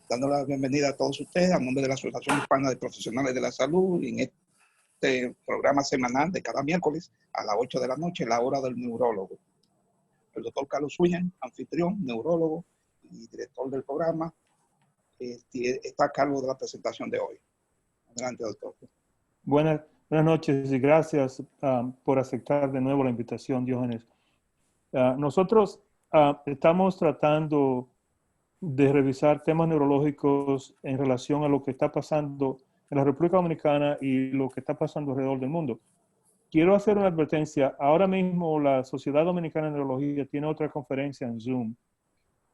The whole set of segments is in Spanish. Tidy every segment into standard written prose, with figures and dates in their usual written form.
dando la bienvenida a todos ustedes a nombre de la Asociación Hispana de Profesionales de la Salud en este programa semanal de cada miércoles a las 8 de la noche, la hora del neurólogo. El doctor Carlos Williams, anfitrión, neurólogo y director del programa, está a cargo de la presentación de hoy. Adelante, doctor. Buenas noches y gracias por aceptar de nuevo la invitación, Diógenes. Nosotros estamos tratando de revisar temas neurológicos en relación a lo que está pasando en la República Dominicana y lo que está pasando alrededor del mundo. Quiero hacer una advertencia. Ahora mismo la Sociedad Dominicana de Neurología tiene otra conferencia en Zoom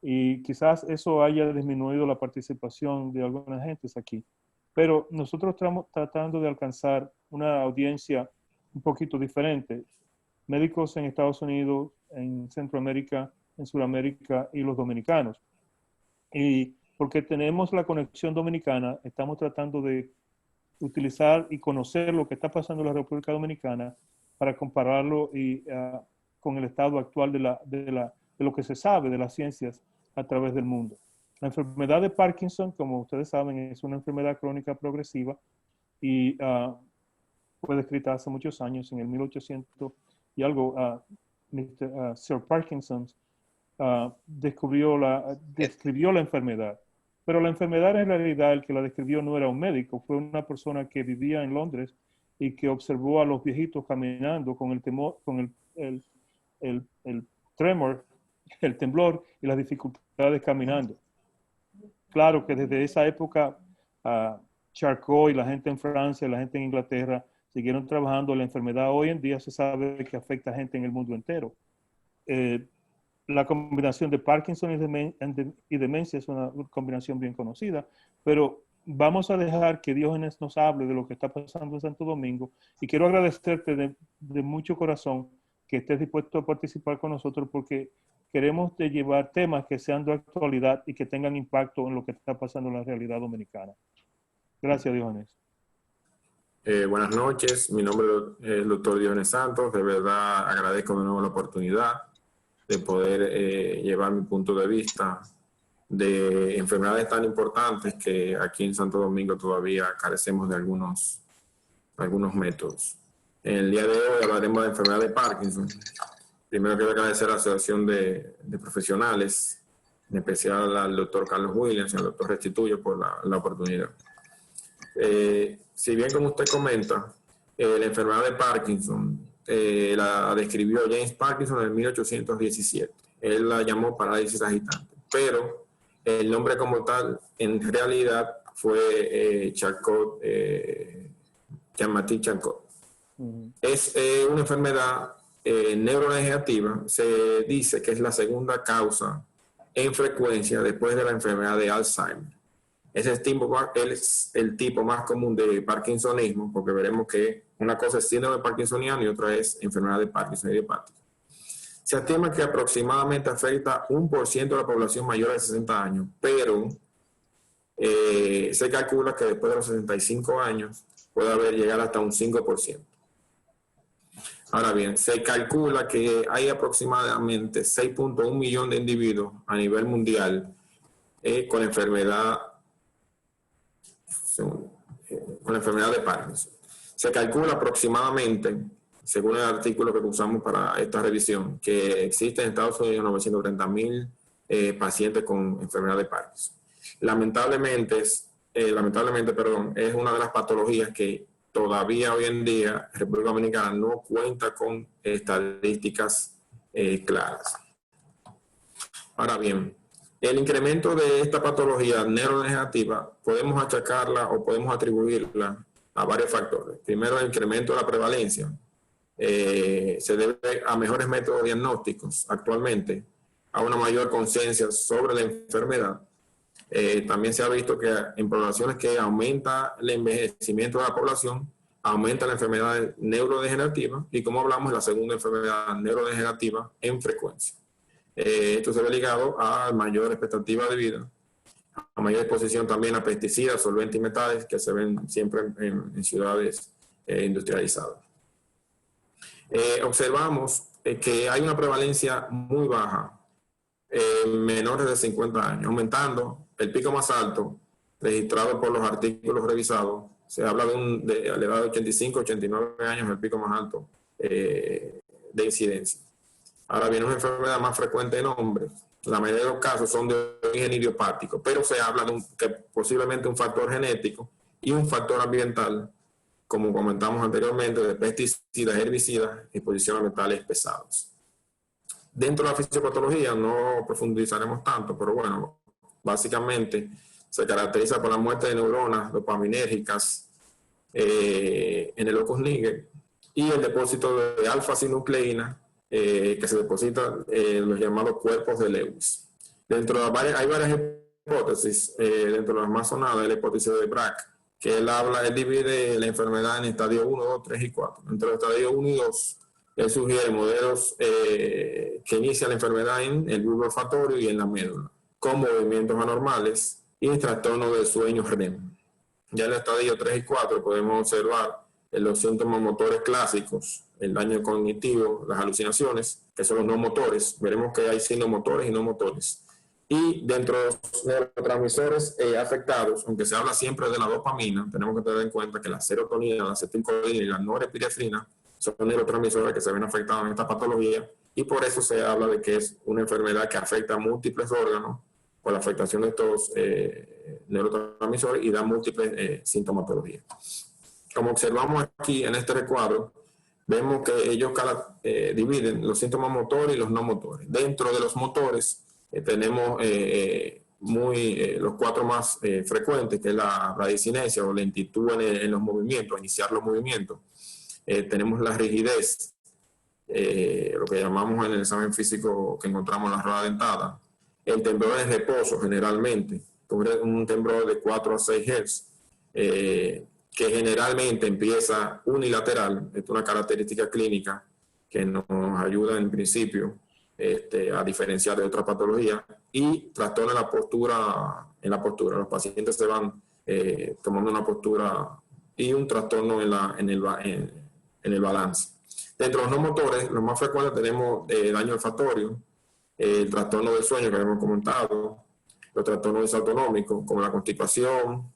y quizás eso haya disminuido la participación de algunas gentes aquí. Pero nosotros estamos tratando de alcanzar una audiencia un poquito diferente. Médicos en Estados Unidos, en Centroamérica, en Sudamérica y los dominicanos. Y porque tenemos la conexión dominicana, estamos tratando de utilizar y conocer lo que está pasando en la República Dominicana para compararlo con el estado actual de lo que se sabe de las ciencias a través del mundo. La enfermedad de Parkinson, como ustedes saben, es una enfermedad crónica progresiva y fue descrita hace muchos años, en el 1800 y algo. Sir Parkinson describió la enfermedad. Pero la enfermedad en realidad el que la describió no era un médico, fue una persona que vivía en Londres y que observó a los viejitos caminando con el temor, con el tremor, el temblor y las dificultades caminando. Claro que desde esa época Charcot y la gente en Francia, la gente en Inglaterra siguieron trabajando. La enfermedad hoy en día se sabe que afecta a gente en el mundo entero. La combinación de Parkinson y demencia es una combinación bien conocida, pero vamos a dejar que Diógenes nos hable de lo que está pasando en Santo Domingo y quiero agradecerte de mucho corazón que estés dispuesto a participar con nosotros porque queremos llevar temas que sean de actualidad y que tengan impacto en lo que está pasando en la realidad dominicana. Gracias, Diógenes. Buenas noches, mi nombre es el doctor Diógenes Santos. De verdad agradezco de nuevo la oportunidad de poder llevar mi punto de vista de enfermedades tan importantes que aquí en Santo Domingo todavía carecemos de algunos métodos. En el día de hoy hablaremos de enfermedad de Parkinson. Primero quiero agradecer a la Asociación de Profesionales, en especial al doctor Carlos Williams y al doctor Restituyo por la oportunidad. Si bien, como usted comenta, la enfermedad de Parkinson la describió James Parkinson en 1817. Él la llamó parálisis agitante, pero el nombre como tal, en realidad, fue Charcot, Jean-Martin Charcot. Es una enfermedad neurodegenerativa. Se dice que es la segunda causa en frecuencia después de la enfermedad de Alzheimer. Ese es el tipo más común de parkinsonismo, porque veremos que una cosa es síndrome parkinsoniano y otra es enfermedad de Parkinson idiopática. Se estima que aproximadamente afecta 1% de la población mayor de 60 años, pero se calcula que después de los 65 años puede llegar hasta un 5%. Ahora bien, se calcula que hay aproximadamente 6.1 millones de individuos a nivel mundial con la enfermedad de Parkinson. Se calcula aproximadamente, según el artículo que usamos para esta revisión, que existen en Estados Unidos 930,000 pacientes con enfermedad de Parkinson. Lamentablemente, es una de las patologías que todavía hoy en día República Dominicana no cuenta con estadísticas claras. Ahora bien, el incremento de esta patología neurodegenerativa podemos achacarla o podemos atribuirla a varios factores. Primero, el incremento de la prevalencia. Se debe a mejores métodos diagnósticos actualmente, a una mayor conciencia sobre la enfermedad. También se ha visto que en poblaciones que aumenta el envejecimiento de la población, aumenta la enfermedad neurodegenerativa y, como hablamos, la segunda enfermedad neurodegenerativa en frecuencia. Esto se ve ligado a mayor expectativa de vida, a mayor exposición también a pesticidas, solventes y metales que se ven siempre en ciudades industrializadas. Observamos que hay una prevalencia muy baja en menores de 50 años, aumentando el pico más alto registrado por los artículos revisados, se habla de la edad de 85, 89 años, el pico más alto de incidencia. Ahora bien, una enfermedad más frecuente en hombres. La mayoría de los casos son de origen idiopático, pero se habla de que posiblemente un factor genético y un factor ambiental, como comentamos anteriormente, de pesticidas, herbicidas y exposición a metales pesados. Dentro de la fisiopatología no profundizaremos tanto, pero bueno, básicamente se caracteriza por la muerte de neuronas dopaminérgicas en el locus niger y el depósito de alfa-sinucleína que se deposita en los llamados cuerpos de Lewis. Hay varias hipótesis, dentro de las más sonadas, la hipótesis de Brack, que él divide la enfermedad en estadios 1, 2, 3 y 4. Entre los estadios 1 y 2, él sugiere modelos que inician la enfermedad en el bulbo olfatorio y en la médula, con movimientos anormales y trastorno del sueño REM. Ya en el estadio 3 y 4 podemos observar los síntomas motores clásicos, el daño cognitivo, las alucinaciones, que son los no motores. Veremos que hay signos motores y no motores. Y dentro de los neurotransmisores afectados, aunque se habla siempre de la dopamina, tenemos que tener en cuenta que la serotonina, la acetilcolina y la norepinefrina son neurotransmisores que se ven afectados en esta patología, y por eso se habla de que es una enfermedad que afecta a múltiples órganos por la afectación de estos neurotransmisores y da múltiples sintomatologías. Como observamos aquí en este recuadro, vemos que ellos dividen los síntomas motores y los no motores. Dentro de los motores tenemos los cuatro más frecuentes, que es la bradicinesia o lentitud en los movimientos, iniciar los movimientos. Tenemos la rigidez, lo que llamamos en el examen físico que encontramos en la rueda dentada. El temblor en reposo, generalmente, un temblor de 4 a 6 Hz, que generalmente empieza unilateral. Esta es una característica clínica que nos ayuda en principio a diferenciar de otras patologías, y trastorno en la postura. Los pacientes se van tomando una postura y un trastorno en el balance. Dentro de los no motores, los más frecuentes tenemos daño olfatorio, el trastorno del sueño que hemos comentado, los trastornos disautonómicos como la constipación,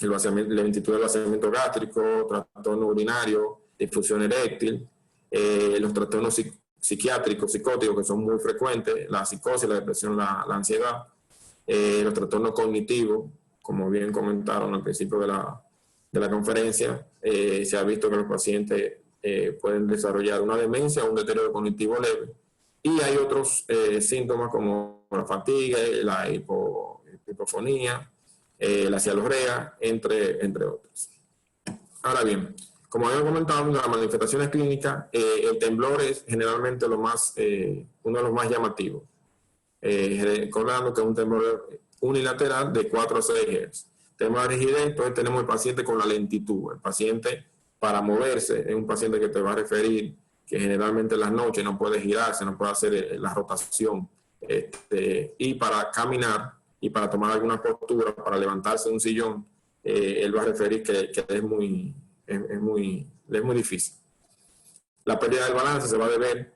la lentitud del vaciamiento gástrico, trastorno urinario, disfunción eréctil, los trastornos psiquiátricos, psicóticos, que son muy frecuentes, la psicosis, la depresión, la ansiedad, los trastornos cognitivos, como bien comentaron al principio de la conferencia, se ha visto que los pacientes pueden desarrollar una demencia o un deterioro cognitivo leve, y hay otros síntomas como la fatiga, la hipofonía, la cialorrea, entre otros. Ahora bien, como había comentado, en las manifestaciones clínicas, el temblor es generalmente uno de los más llamativos. Recordando que es un temblor unilateral de 4 a 6 Hz. Tenemos la rigidez, entonces tenemos el paciente con la lentitud. El paciente, para moverse, es un paciente que te va a referir que generalmente en las noches no puede girarse, no puede hacer la rotación. Y para caminar y para tomar alguna postura, para levantarse de un sillón, él va a referir que es muy difícil. La pérdida del balance se va a deber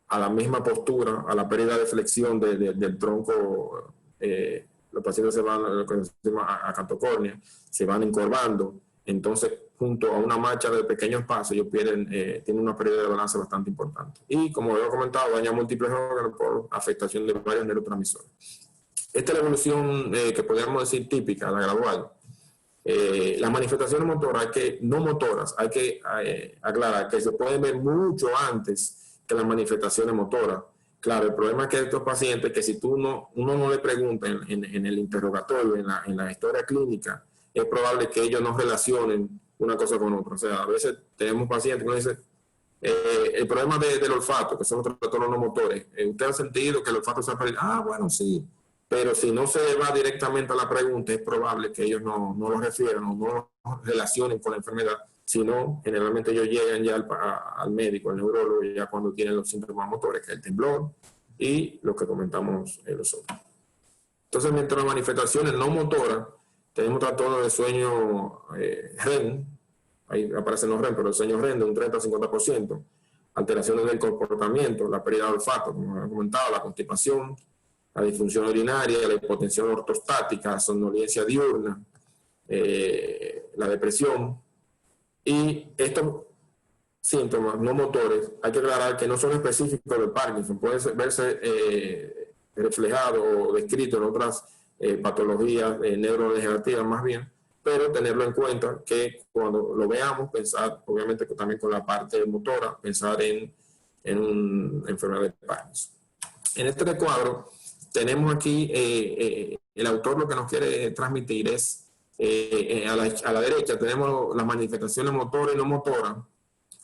a la misma postura, a la pérdida de flexión del tronco. Los pacientes se van, lo que se llama acantocórnea, se van encorvando. Entonces, junto a una marcha de pequeños pasos, ellos tienen una pérdida de balance bastante importante. Y como he comentado, daña múltiples órganos por afectación de varios neurotransmisores. Esta es la evolución que podríamos decir típica, la gradual. Las manifestaciones motoras, no motoras, hay que aclarar que se pueden ver mucho antes que las manifestaciones motoras. Claro, el problema es que estos pacientes, que si uno no le pregunta en el interrogatorio, en la historia clínica, es probable que ellos no relacionen una cosa con otra. O sea, a veces tenemos pacientes que nos dicen, el problema del olfato, que son los trastornos no motores, ¿usted ha sentido que el olfato se ha perdido? Ah, bueno, sí. Pero si no se va directamente a la pregunta, es probable que ellos no lo refieran o no lo relacionen con la enfermedad, sino generalmente ellos llegan ya al médico, al neurólogo, ya cuando tienen los síntomas motores, que es el temblor y lo que comentamos los otros. Entonces, mientras las manifestaciones no motoras, tenemos trastorno de sueño REM, ahí aparecen los REM, pero el sueño REM de un 30 a 50%, alteraciones del comportamiento, la pérdida de olfato, como he comentado, la constipación, la disfunción urinaria, la hipotensión ortostática, la somnolencia diurna, la depresión. Y estos síntomas no motores, hay que aclarar que no son específicos del Parkinson, pueden verse reflejados o descritos en otras patologías neurodegenerativas más bien, pero tenerlo en cuenta que cuando lo veamos, pensar obviamente que también con la parte motora, pensar en una enfermedad de Parkinson. En este recuadro tenemos aquí, el autor lo que nos quiere transmitir es, a la derecha tenemos las manifestaciones motoras y no motoras,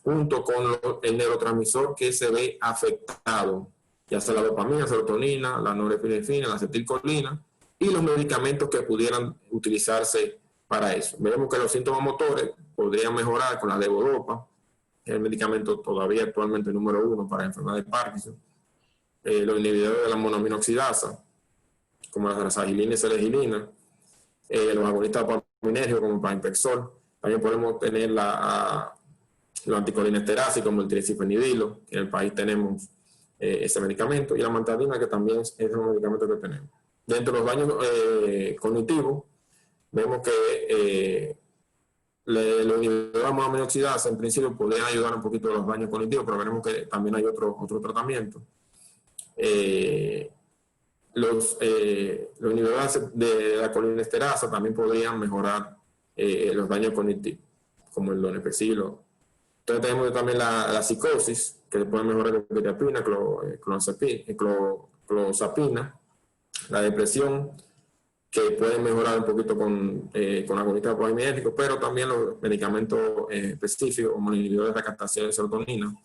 junto con el neurotransmisor que se ve afectado, ya sea la dopamina, la serotonina, la norepinefrina, la acetilcolina, y los medicamentos que pudieran utilizarse para eso. Vemos que los síntomas motores podrían mejorar con la levodopa, que es el medicamento todavía actualmente número 1 para la enfermedad de Parkinson. Los inhibidores de la monoaminoxidasa, como la rasagilina y selegilina, los agonistas dopaminérgicos como el pramipexol. También podemos tener los anticolinesteráceos como el triacifenidilo, que en el país tenemos ese medicamento, y la amantadina, que también es un medicamento que tenemos. Dentro de los daños cognitivos, vemos que los inhibidores de la monoaminoxidasa en principio podrían ayudar un poquito a los daños cognitivos, pero veremos que también hay otro tratamiento. Los inhibidores de la colinesterasa también podrían mejorar los daños cognitivos, como el donepezilo. Entonces tenemos también la psicosis, que puede mejorar la quetiapina, clozapina, la depresión, que pueden mejorar un poquito con agonistas dopaminérgicos, pero también los medicamentos específicos, como los inhibidores de la captación de serotonina.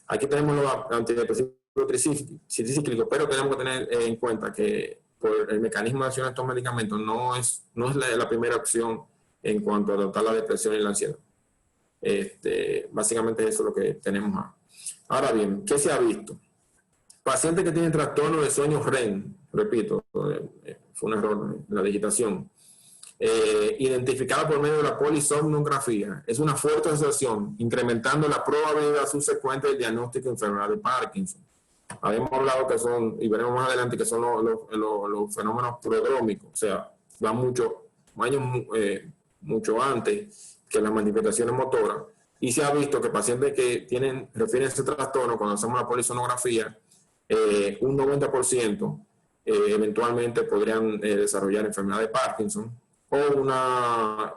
Aquí tenemos los antidepresivos tricíclicos, pero tenemos que tener en cuenta que por el mecanismo de acción de estos medicamentos no es la primera opción en cuanto a tratar la depresión y la ansiedad. Básicamente eso es lo que tenemos ahora bien, ¿qué se ha visto? Pacientes que tienen trastorno de sueño REM, repito, fue un error en la digitación, identificada por medio de la polisomnografía, es una fuerte asociación, incrementando la probabilidad subsecuente del diagnóstico de enfermedad de Parkinson. Habíamos hablado que son, y veremos más adelante, que son los fenómenos prodrómicos, o sea, van años mucho antes que las manifestaciones motoras, y se ha visto que pacientes que refieren ese trastorno, cuando hacemos la polisomnografía, un 90% eventualmente podrían desarrollar enfermedad de Parkinson o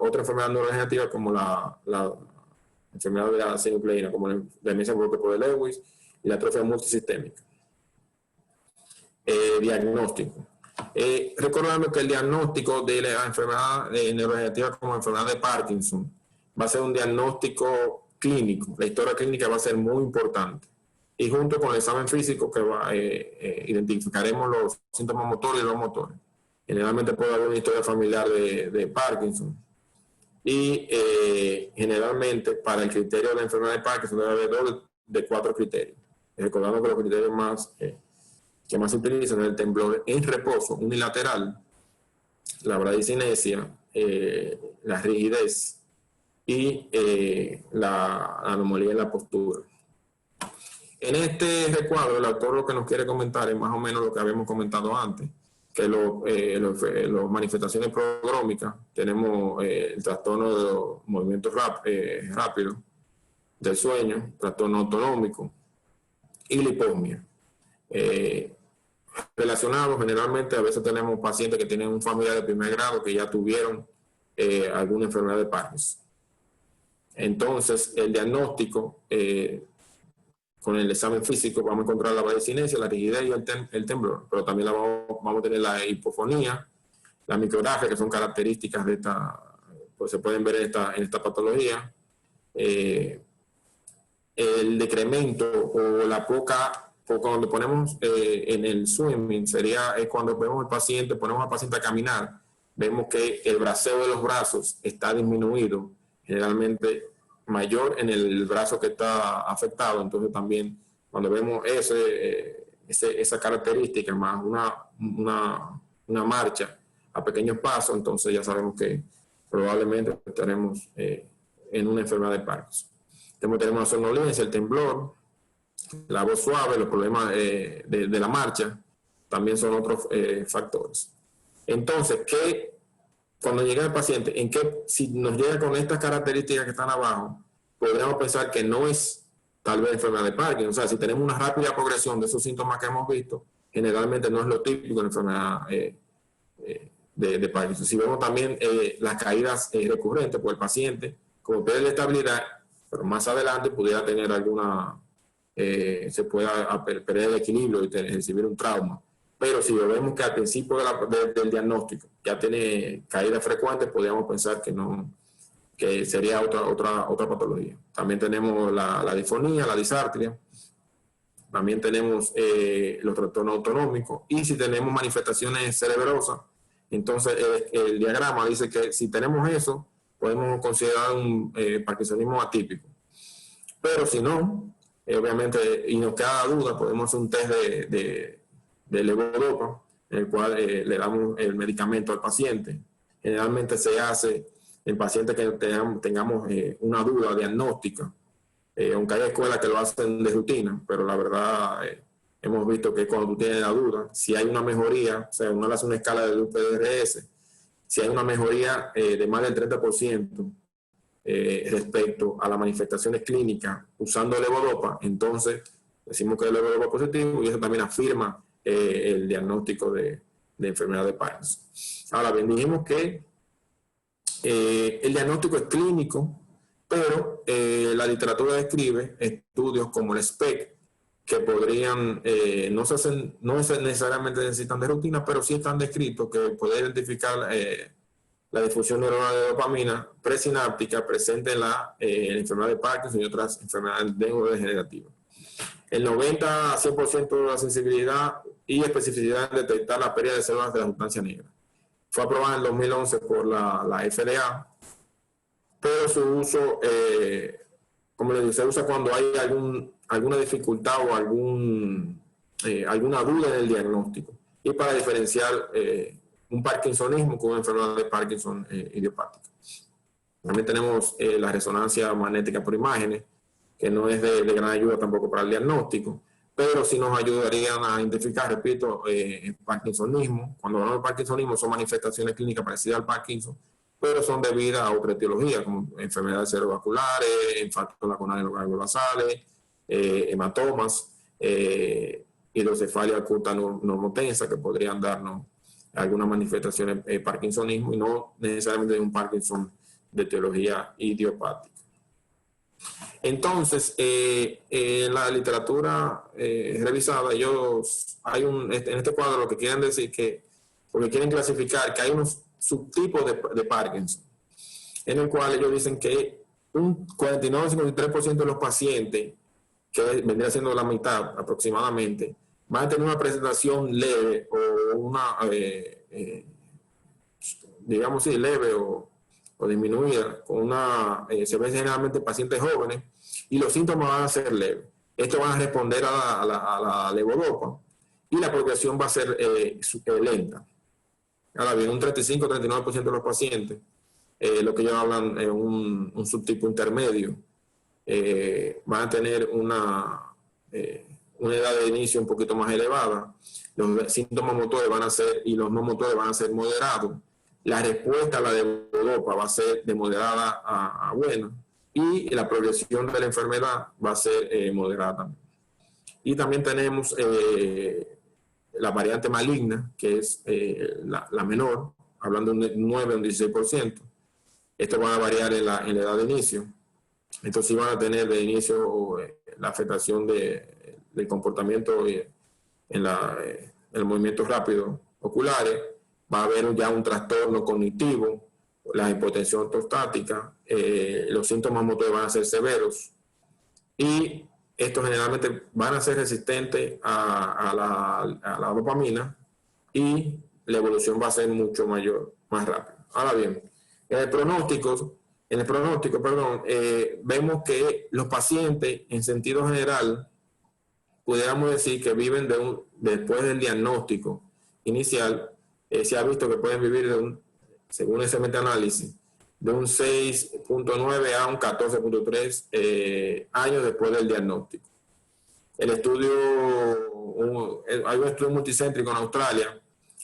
otra enfermedad neurodegenerativa como la enfermedad de la sinucleína, como la demencia por tipo de Lewis y la atrofia multisistémica. Diagnóstico. Recordando que el diagnóstico de la enfermedad neurodegenerativa como enfermedad de Parkinson va a ser un diagnóstico clínico. La historia clínica va a ser muy importante. Y junto con el examen físico que identificaremos los síntomas motores y los motores. Generalmente puede haber una historia familiar de Parkinson. Y generalmente para el criterio de la enfermedad de Parkinson debe haber 2 de 4 criterios. Recordando que los criterios que más se utilizan es el temblor en reposo unilateral, la bradicinesia, la rigidez y la anomalía en la postura. En este recuadro, el autor lo que nos quiere comentar es más o menos lo que habíamos comentado antes, que las manifestaciones prodrómicas, tenemos el trastorno de los movimientos rápidos del sueño, trastorno autonómico y la hiposmia. Relacionados, generalmente a veces tenemos pacientes que tienen un familiar de primer grado que ya tuvieron alguna enfermedad de Parkinson. Entonces, el diagnóstico, con el examen físico vamos a encontrar la bradicinesia, la rigidez y el temblor, pero también vamos a tener la hipofonía, la micrografia, que son características de pues se pueden ver en esta patología. El decremento o la cuando ponemos en el swimming, es cuando vemos ponemos al paciente a caminar, vemos que el braceo de los brazos está disminuido, generalmente mayor en el brazo que está afectado. Entonces también cuando vemos esa característica más una marcha a pequeños pasos, entonces ya sabemos que probablemente estaremos en una enfermedad de Parkinson. Tenemos la somnolencia, el temblor, la voz suave, los problemas de la marcha, también son otros factores. Entonces, cuando llega el paciente, si nos llega con estas características que están abajo, podríamos pensar que no es tal vez enfermedad de Parkinson. O sea, si tenemos una rápida progresión de esos síntomas que hemos visto, generalmente no es lo típico de la enfermedad de Parkinson. Si vemos también las caídas recurrentes por el paciente, como pierde la estabilidad, pero más adelante pudiera tener se pueda perder el equilibrio y recibir un trauma. Pero si vemos que al principio del diagnóstico ya tiene caídas frecuentes, podríamos pensar que sería otra patología. También tenemos la disfonía, la disartria. También tenemos los trastornos autonómicos. Y si tenemos manifestaciones cerebrosas, entonces el diagrama dice que si tenemos eso, podemos considerar un parkinsonismo atípico. Pero si no, obviamente, y nos queda duda, podemos hacer un test de levodopa, en el cual le damos el medicamento al paciente. Generalmente se hace en pacientes que tengamos una duda diagnóstica, aunque hay escuelas que lo hacen de rutina, pero la verdad hemos visto que cuando tú tienes la duda, si hay una mejoría, o sea, uno le hace una escala del UPDRS, si hay una mejoría de más del 30% respecto a las manifestaciones clínicas usando levodopa, entonces decimos que es levodopa positivo y eso también afirma el diagnóstico de enfermedad de Parkinson. Ahora bien, dijimos que el diagnóstico es clínico, pero la literatura describe estudios como el SPEC, que podrían, no necesariamente necesitan de rutina, pero sí están descritos que puede identificar la difusión neuronal de dopamina presináptica presente en la enfermedad de Parkinson y otras enfermedades neurodegenerativas. El 90 a 100% de la sensibilidad y especificidad en detectar la pérdida de células de la sustancia negra. Fue aprobada en 2011 por la FDA, pero su uso, como les digo, se usa cuando hay alguna dificultad o alguna duda en el diagnóstico y para diferenciar un parkinsonismo con una enfermedad de Parkinson idiopática. También tenemos la resonancia magnética por imágenes, que no es de gran ayuda tampoco para el diagnóstico, pero sí nos ayudarían a identificar, repito, el parkinsonismo. Cuando hablamos de parkinsonismo son manifestaciones clínicas parecidas al Parkinson, pero son debidas a otra etiología, como enfermedades cerebrovasculares, infartos lacunares basales, hematomas, hidrocefalia acuta normotensa, que podrían darnos algunas manifestaciones de parkinsonismo y no necesariamente de un Parkinson de etiología idiopática. Entonces, en la literatura revisada, en este cuadro lo que quieren decir porque quieren clasificar que hay unos subtipos de Parkinson, en el cual ellos dicen que un 49-53% de los pacientes, que vendría siendo la mitad aproximadamente, van a tener una presentación leve o una, digamos así, leve o disminuida, se ve generalmente en pacientes jóvenes, y los síntomas van a ser leves. Estos van a responder a la levodopa y la progresión va a ser lenta. Ahora bien, un 35-39% de los pacientes, lo que ellos hablan es un subtipo intermedio, van a tener una edad de inicio un poquito más elevada. Los síntomas motores van a ser, y los no motores van a ser moderados. La respuesta a la levodopa va a ser de moderada a buena y la progresión de la enfermedad va a ser moderada también. Y también tenemos la variante maligna, que es la menor, hablando de un 9 o un 16%. Esto va a variar en la edad de inicio. Entonces sí van a tener de inicio la afectación del comportamiento en el movimiento rápido oculares. Va a haber ya un trastorno cognitivo, la hipotensión ortostática, los síntomas motores van a ser severos y estos generalmente van a ser resistentes a la dopamina y la evolución va a ser mucho mayor, más rápida. Ahora bien, en el pronóstico, vemos que los pacientes, en sentido general, pudiéramos decir que viven después del diagnóstico inicial, se ha visto que pueden vivir, según ese metaanálisis, de un 6.9 a un 14.3 años después del diagnóstico. El estudio, hay un estudio multicéntrico en Australia,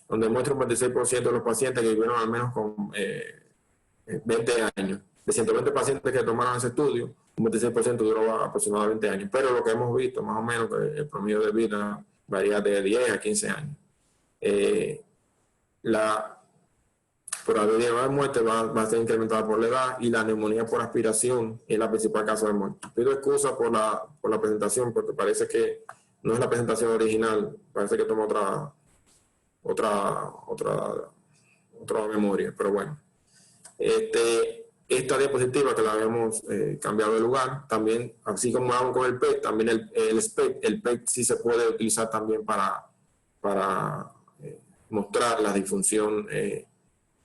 donde muestra un 26% de los pacientes que vivieron al menos con 20 años. De 120 pacientes que tomaron ese estudio, un 26% duró aproximadamente 20 años. Pero lo que hemos visto, más o menos, que el promedio de vida varía de 10 a 15 años. La probabilidad de muerte va a ser incrementada por la edad, y la neumonía por aspiración es la principal causa de muerte. Pido excusa por la presentación, porque parece que no es la presentación original, parece que toma otra memoria, pero bueno. Esta diapositiva, que la habíamos cambiado de lugar, también, así como hago con el PET, también el PET sí se puede utilizar también para mostrar la disfunción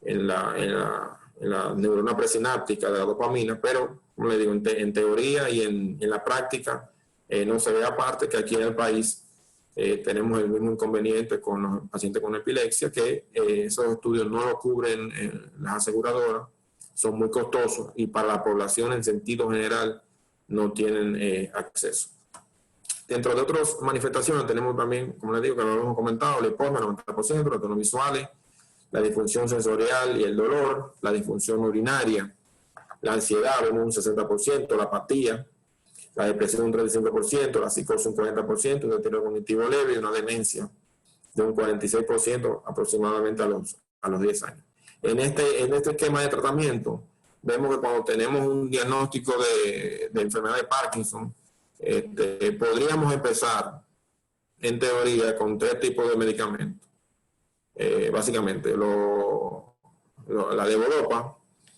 en la neurona presináptica de la dopamina, pero, como le digo, en teoría y en la práctica no se ve, aparte que aquí en el país tenemos el mismo inconveniente con los pacientes con epilepsia, que esos estudios no lo cubren las aseguradoras, son muy costosos, y para la población en sentido general no tienen acceso. Dentro de otras manifestaciones tenemos también, como les digo, que lo hemos comentado, la hiposmia, 90%, los tonos visuales, la disfunción sensorial y el dolor, la disfunción urinaria, la ansiedad, vemos un 60%, la apatía, la depresión un 35%, la psicosis un 40%, un deterioro cognitivo leve y una demencia de un 46% aproximadamente a los 10 años. En este esquema de tratamiento, vemos que cuando tenemos un diagnóstico de enfermedad de Parkinson, podríamos empezar, en teoría, con 3 tipos de medicamentos. Básicamente, la levodopa,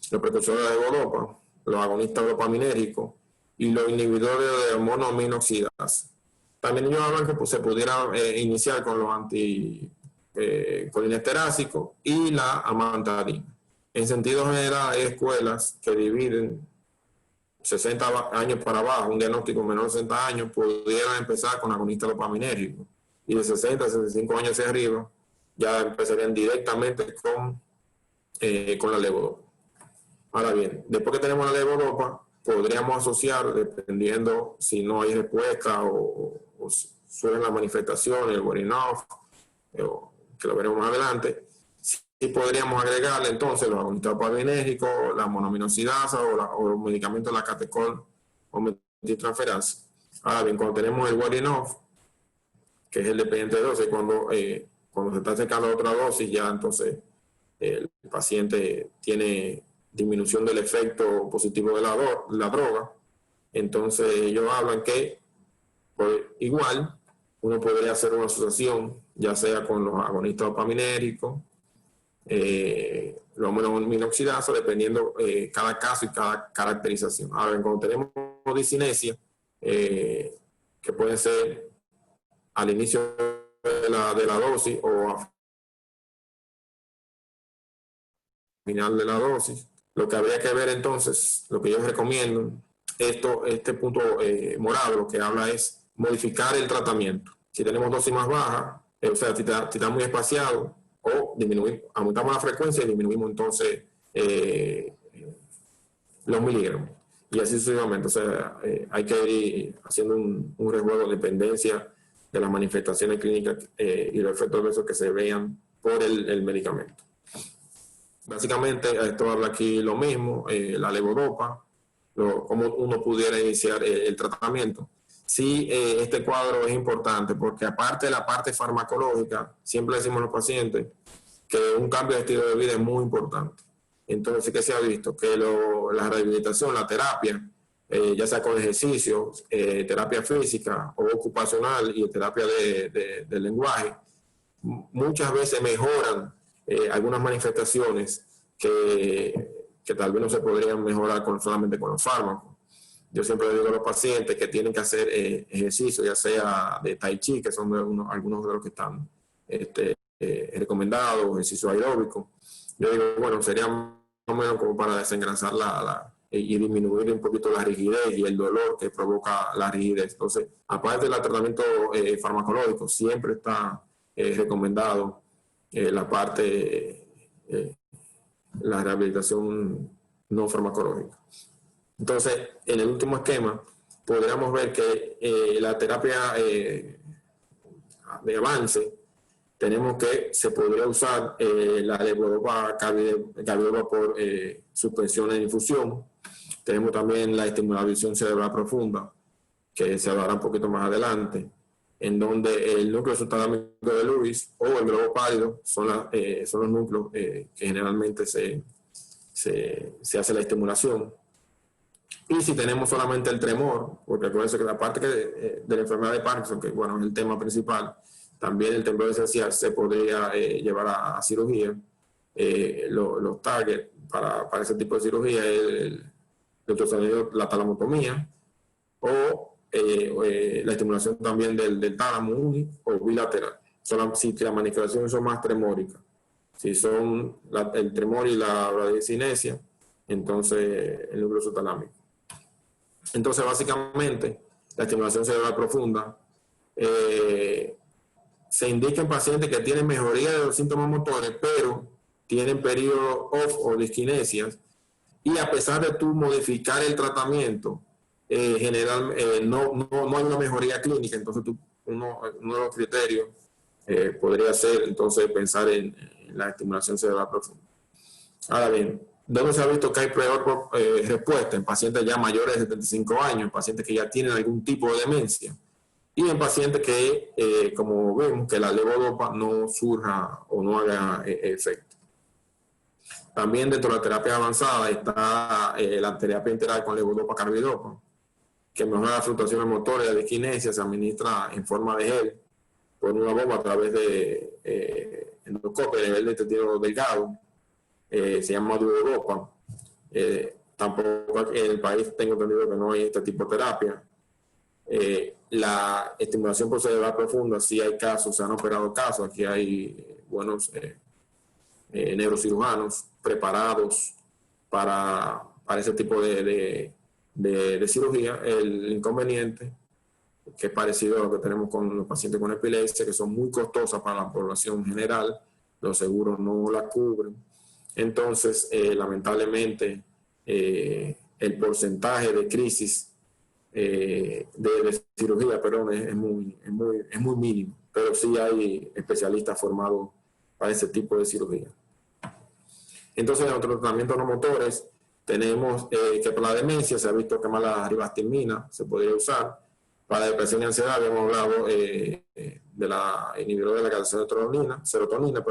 los precursores de levodopa, los agonistas dopaminérgicos y los inhibidores de monoaminoxidasa. También ellos hablan que se pudiera iniciar con los anticolinesterásicos y la amantadina. En sentido general, hay escuelas que dividen 60 años para abajo, un diagnóstico menor de 60 años, pudieran empezar con agonistas dopaminérgicos, y de 60 a 65 años hacia arriba ya empezarían directamente con la levodopa. Ahora bien, después que tenemos la levodopa, podríamos asociar, dependiendo si no hay respuesta o suelen las manifestaciones, el wearing off, que lo veremos más adelante, y podríamos agregarle entonces los agonistas dopaminérgicos, la monoaminoxidasa o los medicamentos de la catecol o metiltransferasa. Ahora bien, cuando tenemos el wearing off, que es el dependiente de dosis, cuando se está acercando a otra dosis, ya entonces el paciente tiene disminución del efecto positivo de la droga. Entonces ellos hablan que igual uno podría hacer una asociación, ya sea con los agonistas dopaminérgicos, los monoaminoxidasa, dependiendo cada caso y cada caracterización. Ahora, cuando tenemos discinesia, que puede ser al inicio de la dosis o a final de la dosis, lo que habría que ver entonces, lo que yo recomiendo, este punto morado, lo que habla es modificar el tratamiento. Si tenemos dosis más baja, o sea, si está muy espaciado, o aumentamos la frecuencia y disminuimos entonces los miligramos. Y así sucesivamente. O sea, hay que ir haciendo un resguardo de dependencia de las manifestaciones clínicas y los efectos adversos que se vean por el medicamento. Básicamente, esto habla aquí lo mismo, la levodopa, cómo uno pudiera iniciar el tratamiento. Sí, este cuadro es importante porque, aparte de la parte farmacológica, siempre decimos a los pacientes que un cambio de estilo de vida es muy importante. Entonces, ¿qué se ha visto? Que la rehabilitación, la terapia, ya sea con ejercicio, terapia física o ocupacional y terapia de lenguaje, muchas veces mejoran algunas manifestaciones que tal vez no se podrían mejorar solamente con los fármacos. Yo siempre le digo a los pacientes que tienen que hacer ejercicio, ya sea de tai chi, que son algunos de los que están recomendados, ejercicio aeróbico. Yo digo, bueno, sería más o menos como para desengrasar y disminuir un poquito la rigidez y el dolor que provoca la rigidez. Entonces, aparte del tratamiento farmacológico, siempre está recomendado la rehabilitación no farmacológica. Entonces, en el último esquema, podríamos ver que la terapia de avance, tenemos que se podría usar la levodopa carbidopa por suspensión en infusión. Tenemos también la estimulación cerebral profunda, que se hablará un poquito más adelante, en donde el núcleo subtalámico de Lewis o el globo pálido son los núcleos que generalmente se hace la estimulación. Y si tenemos solamente el tremor, porque acuérdense que la parte de la enfermedad de Parkinson, que bueno, es el tema principal, también el temblor esencial se podría llevar a cirugía. Los targets para ese tipo de cirugía es la talamotomía o la estimulación también del tálamo o bilateral. Si las manifestaciones son más tremóricas, si son el tremor y la bradicinesia, entonces el núcleo subtalámico. Entonces, básicamente, la estimulación cerebral profunda se indica en pacientes que tienen mejoría de los síntomas motores, pero tienen periodo off o disquinesias, y a pesar de tú modificar el tratamiento, no hay una mejoría clínica. Entonces, uno de los criterios podría ser, entonces, pensar en la estimulación cerebral profunda. Ahora bien, ¿dónde se ha visto que hay peor respuesta? En pacientes ya mayores de 75 años, en pacientes que ya tienen algún tipo de demencia, y en pacientes que, como vemos, que la levodopa no surja o no haga efecto. También dentro de la terapia avanzada está la terapia integral con levodopa carbidopa, que mejora las fluctuaciones motoras y la disquinesia, se administra en forma de gel por una bomba a través de endoscopio a nivel de intestino delgado. Se llama duodopa. Tampoco en el país tengo entendido que no hay este tipo de terapia. La estimulación por cerebral profunda, sí hay casos, se han operado casos. Aquí hay buenos neurocirujanos preparados para ese tipo de cirugía. El inconveniente, que es parecido a lo que tenemos con los pacientes con epilepsia, que son muy costosas para la población general, los seguros no la cubren. Entonces, lamentablemente, el porcentaje de crisis de cirugía, perdón, es muy mínimo, pero sí hay especialistas formados para ese tipo de cirugía. Entonces, en otros tratamientos no motores, tenemos que para la demencia se ha visto que más la ribastimina se podría usar. Para la depresión y ansiedad habíamos hablado de la inhibidora de la captación de serotonina,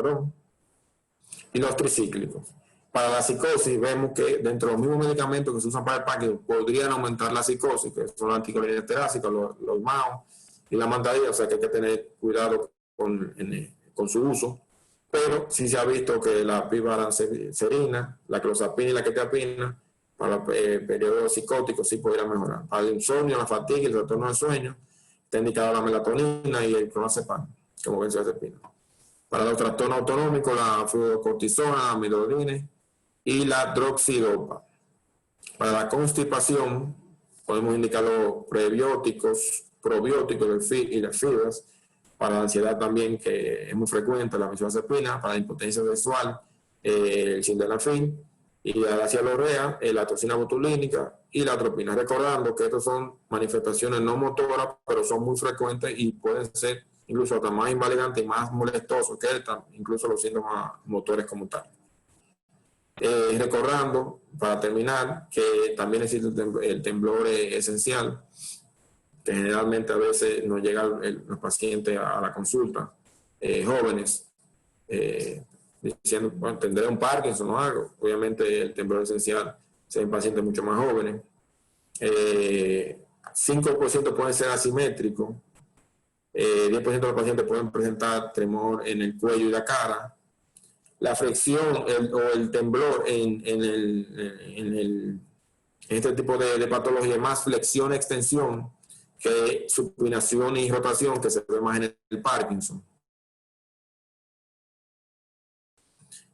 y los tricíclicos. Para la psicosis vemos que dentro de los mismos medicamentos que se usan para el Parkinson podrían aumentar la psicosis, que son las anticolinestéricos, los MAO y la mantadina, o sea que hay que tener cuidado con su uso. Pero sí se ha visto que la pivaranserina, la clozapina y la quetiapina para periodos psicóticos sí podrían mejorar. Para el insomnio, la fatiga y el trastorno del sueño está indicada la melatonina y el clonazepam como benzodiazepina. Para los trastornos autonómicos, la fluorocortisona, la amiodarina y la droxidopa. Para la constipación, podemos indicar los probióticos y las fibras. Para la ansiedad también, que es muy frecuente, la benzodiazepina. Para la impotencia sexual, el sildenafil. Y la cialorrea, la toxina botulínica y la atropina. Recordando que estas son manifestaciones no motoras, pero son muy frecuentes y pueden ser incluso hasta más invalidantes y más molestosos que incluso los síntomas motores como tal. Recordando, para terminar, que también existe el temblor esencial, que generalmente a veces nos llegan los pacientes a la consulta, jóvenes, diciendo, bueno, tendré un Parkinson o algo. Obviamente el temblor esencial se ve en pacientes mucho más jóvenes. 5% pueden ser asimétricos. 10% de los pacientes pueden presentar tremor en el cuello y la cara. La flexión o el temblor en este tipo de patología es más flexión, extensión, que supinación y rotación, que se ve más en el Parkinson.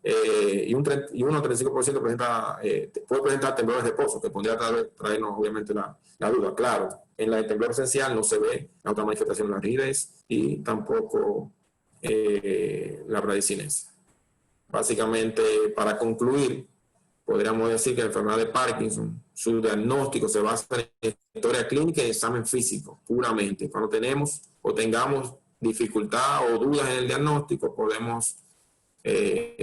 Y un 35% puede presentar temblores de reposo, que podría traernos obviamente la duda. Claro, en la temblor esencial no se ve la otra manifestación de la rigidez y tampoco la bradicinesia. Básicamente, para concluir, podríamos decir que la enfermedad de Parkinson, su diagnóstico se basa en historia clínica y examen físico, puramente. Cuando tenemos o tengamos dificultad o dudas en el diagnóstico, podemos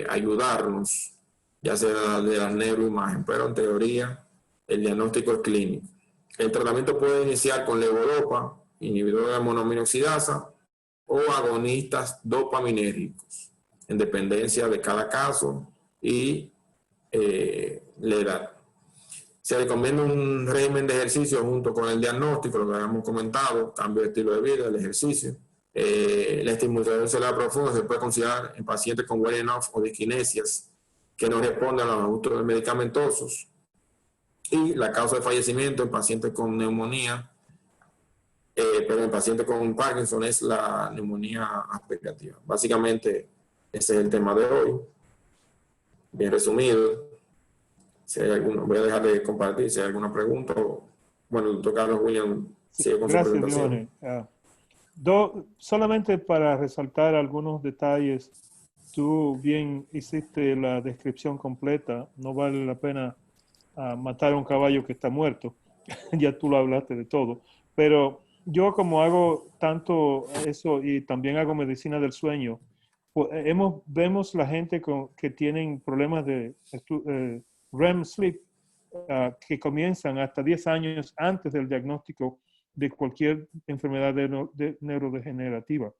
ayudarnos, ya sea de la neuroimagen, pero en teoría el diagnóstico es clínico. El tratamiento puede iniciar con levodopa, inhibidor de monoaminoxidasa o agonistas dopaminérgicos, en dependencia de cada caso y la edad. Se recomienda un régimen de ejercicio junto con el diagnóstico, lo que habíamos comentado, cambio de estilo de vida, el ejercicio. La estimulación celular profunda se puede considerar en pacientes con Wernhoff o disquinesias que no responden a los ajustes medicamentosos. Y la causa de fallecimiento en pacientes con neumonía, pero en pacientes con Parkinson es la neumonía aspirativa. Básicamente, ese es el tema de hoy. Bien resumido. Si hay alguno, voy a dejar de compartir. Si hay alguna pregunta, bueno, el doctor Carlos William sigue con su presentación. Diógenes. Solamente para resaltar algunos detalles, tú bien hiciste la descripción completa. No vale la pena matar a un caballo que está muerto. Ya tú lo hablaste de todo. Pero yo como hago tanto eso y también hago medicina del sueño, pues vemos la gente que tienen problemas de REM sleep que comienzan hasta 10 años antes del diagnóstico de cualquier enfermedad neurodegenerativa.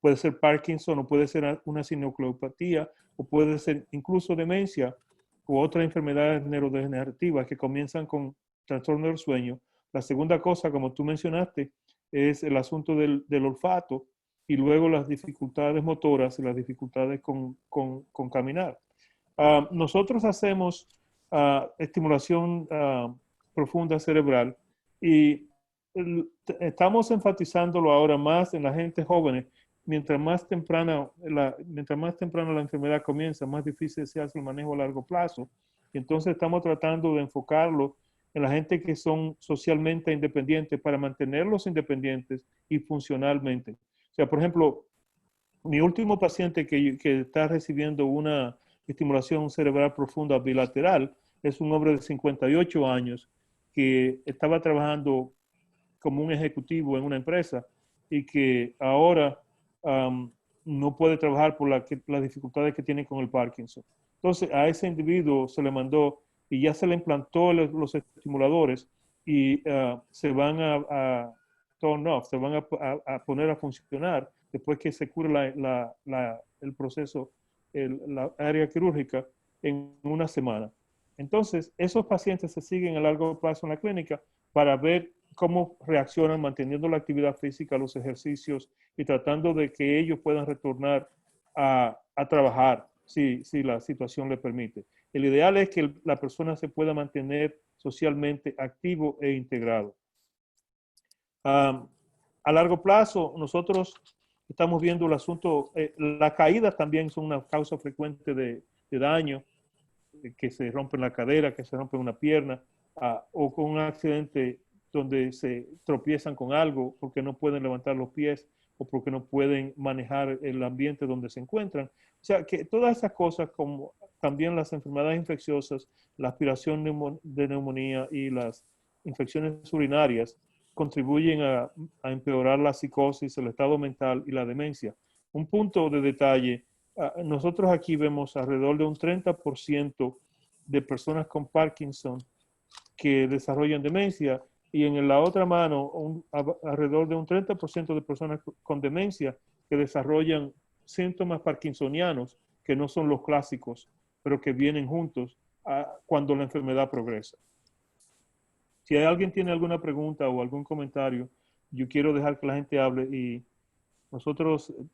Puede ser Parkinson o puede ser una sinucleopatía o puede ser incluso demencia u otras enfermedades neurodegenerativas que comienzan con trastorno del sueño. La segunda cosa, como tú mencionaste, es el asunto del olfato y luego las dificultades motoras y las dificultades con caminar. Nosotros hacemos estimulación profunda cerebral y estamos enfatizándolo ahora más en la gente joven. Mientras más temprana la enfermedad comienza, más difícil se hace el manejo a largo plazo. Y entonces estamos tratando de enfocarlo en la gente que son socialmente independientes para mantenerlos independientes y funcionalmente. O sea, por ejemplo, mi último paciente que está recibiendo una estimulación cerebral profunda bilateral es un hombre de 58 años que estaba trabajando como un ejecutivo en una empresa y que ahora no puede trabajar por las dificultades que tiene con el Parkinson. Entonces, a ese individuo se le mandó y ya se le implantó los estimuladores y se van a turn off, se van a poner a funcionar después que se cure el proceso, la área quirúrgica en una semana. Entonces, esos pacientes se siguen a largo plazo en la clínica para ver cómo reaccionan manteniendo la actividad física, los ejercicios y tratando de que ellos puedan retornar a trabajar si la situación le permite. El ideal es que la persona se pueda mantener socialmente activo e integrado. A largo plazo, nosotros estamos viendo el asunto, la caída también son una causa frecuente de daño, que se rompe la cadera, que se rompe una pierna, o con un accidente donde se tropiezan con algo porque no pueden levantar los pies o porque no pueden manejar el ambiente donde se encuentran. O sea, que todas esas cosas, como también las enfermedades infecciosas, la aspiración de neumonía y las infecciones urinarias, contribuyen a empeorar la psicosis, el estado mental y la demencia. Un punto de detalle, nosotros aquí vemos alrededor de un 30% de personas con Parkinson que desarrollan demencia y en la otra mano alrededor de un 30% de personas con demencia que desarrollan síntomas parkinsonianos que no son los clásicos, pero que vienen juntos cuando la enfermedad progresa. Si alguien tiene alguna pregunta o algún comentario, yo quiero dejar que la gente hable y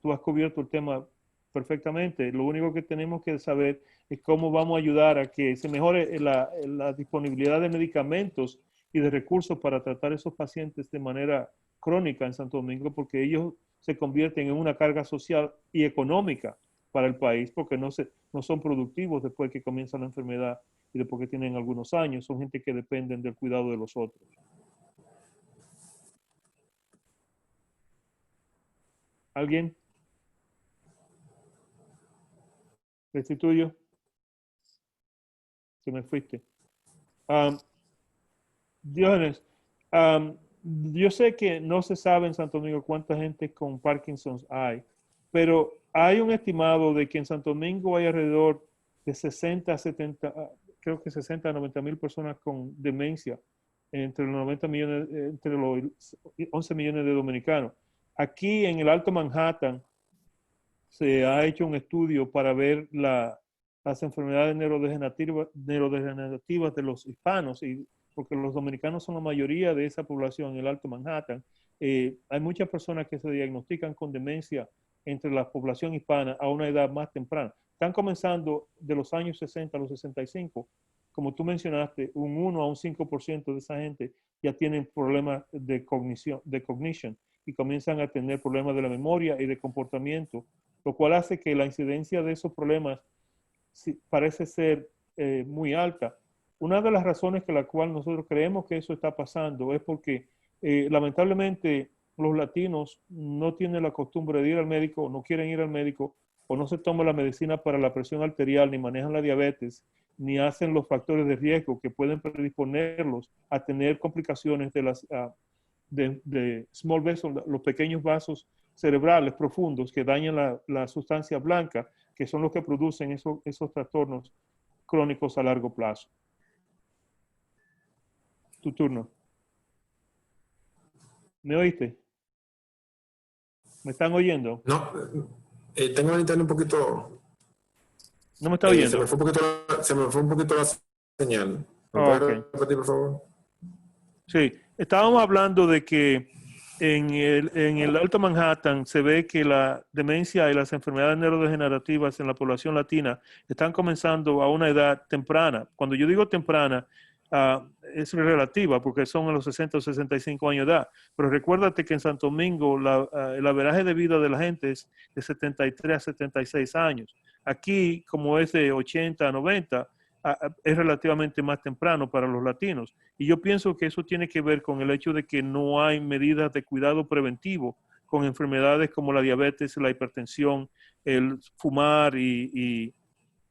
tú has cubierto el tema perfectamente. Lo único que tenemos que saber es cómo vamos a ayudar a que se mejore la disponibilidad de medicamentos y de recursos para tratar a esos pacientes de manera crónica en Santo Domingo, porque ellos se convierten en una carga social y económica para el país, porque no son productivos después que comienza la enfermedad y después que tienen algunos años. Son gente que dependen del cuidado de los otros. ¿Alguien? ¿Restituyo? te me fuiste. Um, Diógenes, um, yo sé que no se sabe en Santo Domingo cuánta gente con Parkinson hay, pero hay un estimado de que en Santo Domingo hay alrededor de 60 a 70, creo que 60 a 90 mil personas con demencia, entre los 90 millones, entre los 11 millones de dominicanos. Aquí en el Alto Manhattan se ha hecho un estudio para ver las enfermedades neurodegenerativas de los hispanos, y porque los dominicanos son la mayoría de esa población en el Alto Manhattan. Hay muchas personas que se diagnostican con demencia entre la población hispana a una edad más temprana. Están comenzando de los años 60 a los 65. Como tú mencionaste, un 1 a un 5% de esa gente ya tienen problemas de cognition y comienzan a tener problemas de la memoria y de comportamiento, lo cual hace que la incidencia de esos problemas parece ser muy alta. Una de las razones por la cual nosotros creemos que eso está pasando es porque lamentablemente los latinos no tienen la costumbre de ir al médico, no quieren ir al médico, o no se toman la medicina para la presión arterial, ni manejan la diabetes, ni hacen los factores de riesgo que pueden predisponerlos a tener complicaciones de small vessels, los pequeños vasos cerebrales profundos que dañan la sustancia blanca, que son los que producen esos trastornos crónicos a largo plazo. Tu turno. ¿Me oíste? ¿Me están oyendo? No, tengo el internet un poquito... ¿No me está oyendo? Se me fue un poquito la señal. ¿Me puedes repetir, por favor? Sí, estábamos hablando de que en el Alto Manhattan se ve que la demencia y las enfermedades neurodegenerativas en la población latina están comenzando a una edad temprana. Cuando yo digo temprana, es relativa porque son a los 60 o 65 años de edad. Pero recuérdate que en Santo Domingo el averaje de vida de la gente es de 73 a 76 años. Aquí, como es de 80 a 90, es relativamente más temprano para los latinos. Y yo pienso que eso tiene que ver con el hecho de que no hay medidas de cuidado preventivo con enfermedades como la diabetes, la hipertensión, el fumar y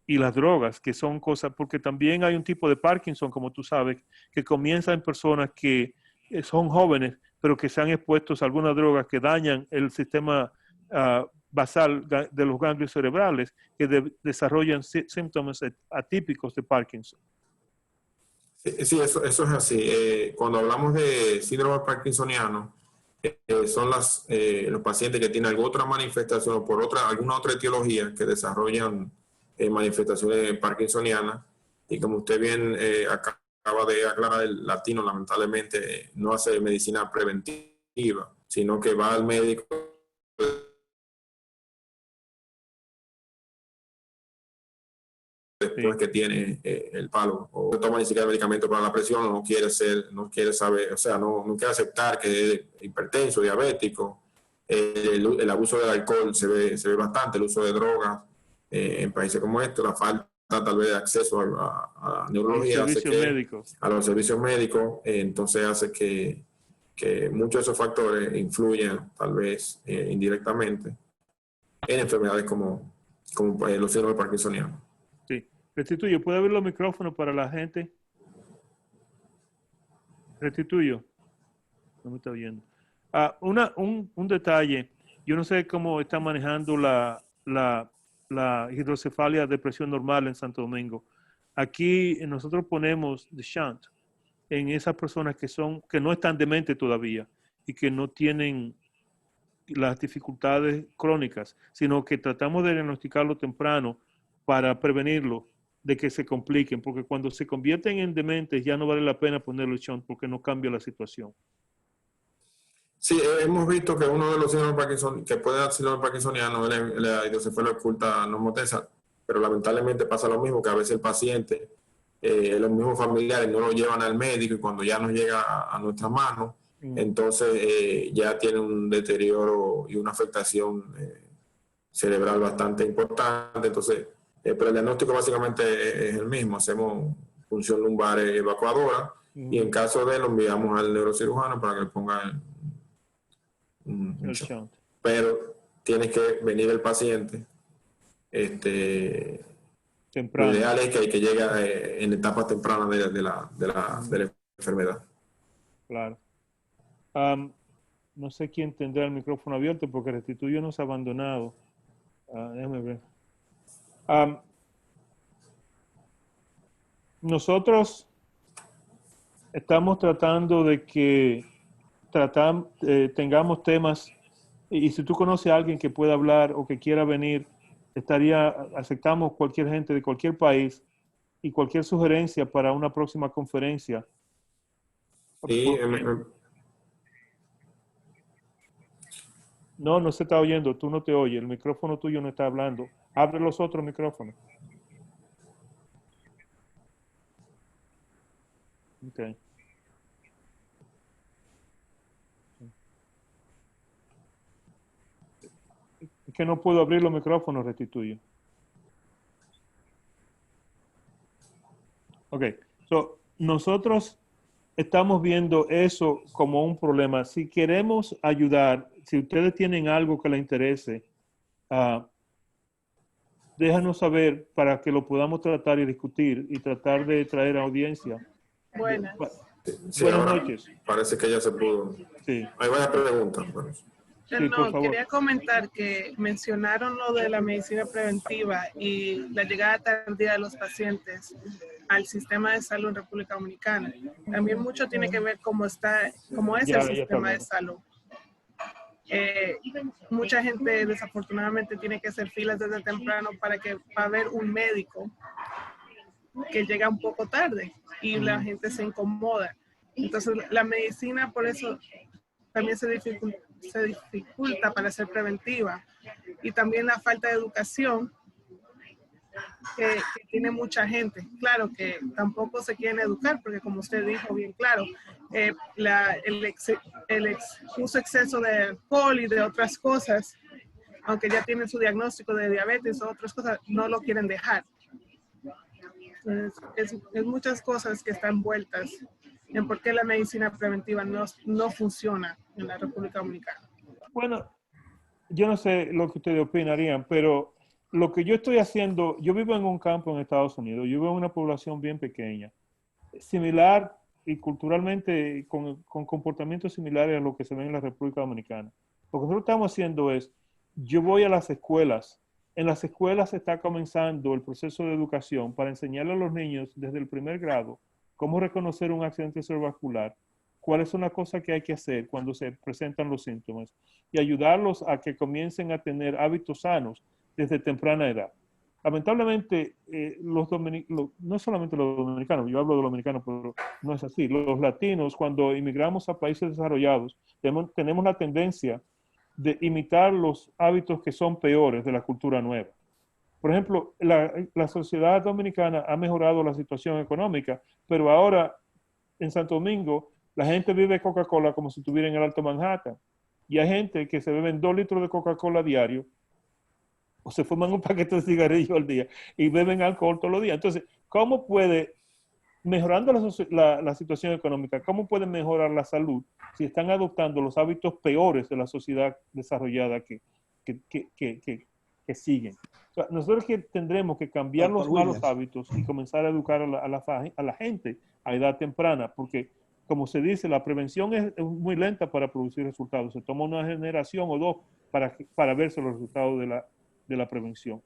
las drogas, que son cosas, porque también hay un tipo de Parkinson, como tú sabes, que comienza en personas que son jóvenes, pero que se han expuesto a algunas drogas que dañan el sistema basal de los ganglios cerebrales, que desarrollan síntomas atípicos de Parkinson. Sí, eso es así. Cuando hablamos de síndrome parkinsoniano, son los pacientes que tienen alguna otra manifestación o por alguna otra etiología que desarrollan manifestaciones parkinsonianas. Y como usted bien acaba de aclarar, el latino lamentablemente no hace medicina preventiva, sino que va al médico después que tiene el palo, o no toma ni siquiera medicamento para la presión, o no quiere saber, o sea, no quiere aceptar que es hipertenso, diabético. El abuso del alcohol se ve bastante, el uso de drogas en países como este, la falta tal vez de acceso a neurología, a los servicios médicos, entonces hace que muchos de esos factores influyan tal vez indirectamente en enfermedades como los síndromes parkinsonianos. Sí. Restituyo, ¿puede abrir los micrófonos para la gente? Restituyo. No me está oyendo. Un detalle. Yo no sé cómo está manejando la hidrocefalia de presión normal en Santo Domingo. Aquí nosotros ponemos the shunt en esas personas que no están dementes todavía y que no tienen las dificultades crónicas, sino que tratamos de diagnosticarlo temprano para prevenirlo de que se compliquen, porque cuando se convierten en dementes ya no vale la pena ponerle shunt porque no cambia la situación. Sí, hemos visto que uno de los síndromes Parkinson, que puede dar síndrome parkinsoniano es la hidrocefalia oculta no motesa, pero lamentablemente pasa lo mismo, que a veces el paciente, los mismos familiares no lo llevan al médico y cuando ya nos llega a nuestras manos, entonces ya tiene un deterioro y una afectación cerebral bastante importante. Entonces, pero el diagnóstico básicamente es el mismo, hacemos punción lumbar evacuadora y en caso de lo enviamos al neurocirujano para que le ponga el shunt. Pero tiene que venir el paciente temprano. Lo ideal es que llegue en etapas tempranas de la enfermedad. Claro. No sé quién tendrá el micrófono abierto porque Restituyo nos ha abandonado. Déjame ver. Nosotros estamos tratando de que tengamos temas, y si tú conoces a alguien que pueda hablar o que quiera venir, aceptamos cualquier gente de cualquier país y cualquier sugerencia para una próxima conferencia. Sí, No se está oyendo, tú no te oyes, el micrófono tuyo no está hablando. Abre los otros micrófonos. Okay. Es que no puedo abrir los micrófonos, Restituyo. Ok, nosotros estamos viendo eso como un problema. Si queremos ayudar, si ustedes tienen algo que les interese, déjanos saber para que lo podamos tratar y discutir y tratar de traer a audiencia. Buenas. Sí, Buenas noches. Parece que ya se pudo. Sí. Hay varias preguntas. Sí, No, por favor. quería comentar que mencionaron lo de la medicina preventiva y la llegada tardía de los pacientes al sistema de salud en República Dominicana. También mucho tiene que ver cómo es el sistema de salud. Mucha gente desafortunadamente tiene que hacer filas desde temprano para ver un médico que llega un poco tarde y la gente se incomoda. Entonces la medicina por eso también se dificulta para ser preventiva, y también la falta de educación que tiene mucha gente. Claro que tampoco se quieren educar porque, como usted dijo bien claro, el uso exceso de alcohol y de otras cosas, aunque ya tienen su diagnóstico de diabetes o otras cosas, no lo quieren dejar. Entonces, es muchas cosas que están envueltas en por qué la medicina preventiva no funciona en la República Dominicana. Bueno, yo no sé lo que ustedes opinarían, pero lo que yo estoy haciendo, yo vivo en un campo en Estados Unidos, yo vivo en una población bien pequeña, similar y culturalmente con comportamientos similares a lo que se ve en la República Dominicana. Lo que nosotros estamos haciendo es, yo voy a las escuelas. En las escuelas se está comenzando el proceso de educación para enseñarle a los niños desde el primer grado cómo reconocer un accidente cerebrovascular, cuáles son las cosas que hay que hacer cuando se presentan los síntomas y ayudarlos a que comiencen a tener hábitos sanos desde temprana edad. Lamentablemente, no solamente los dominicanos, yo hablo de los dominicanos, pero no es así. Los latinos, cuando inmigramos a países desarrollados, tenemos la tendencia de imitar los hábitos que son peores de la cultura nueva. Por ejemplo, la sociedad dominicana ha mejorado la situación económica, pero ahora en Santo Domingo la gente bebe Coca-Cola como si estuviera en el Alto Manhattan. Y hay gente que se beben 2 litros de Coca-Cola diario o se fuman un paquete de cigarrillos al día y beben alcohol todos los días. Entonces, ¿cómo puede, mejorando la situación económica, cómo puede mejorar la salud si están adoptando los hábitos peores de la sociedad desarrollada que siguen? O sea, nosotros tendremos que cambiar los malos hábitos y comenzar a educar a la gente a edad temprana, porque, como se dice, la prevención es muy lenta para producir resultados. Se toma una generación o dos para verse los resultados de la prevención.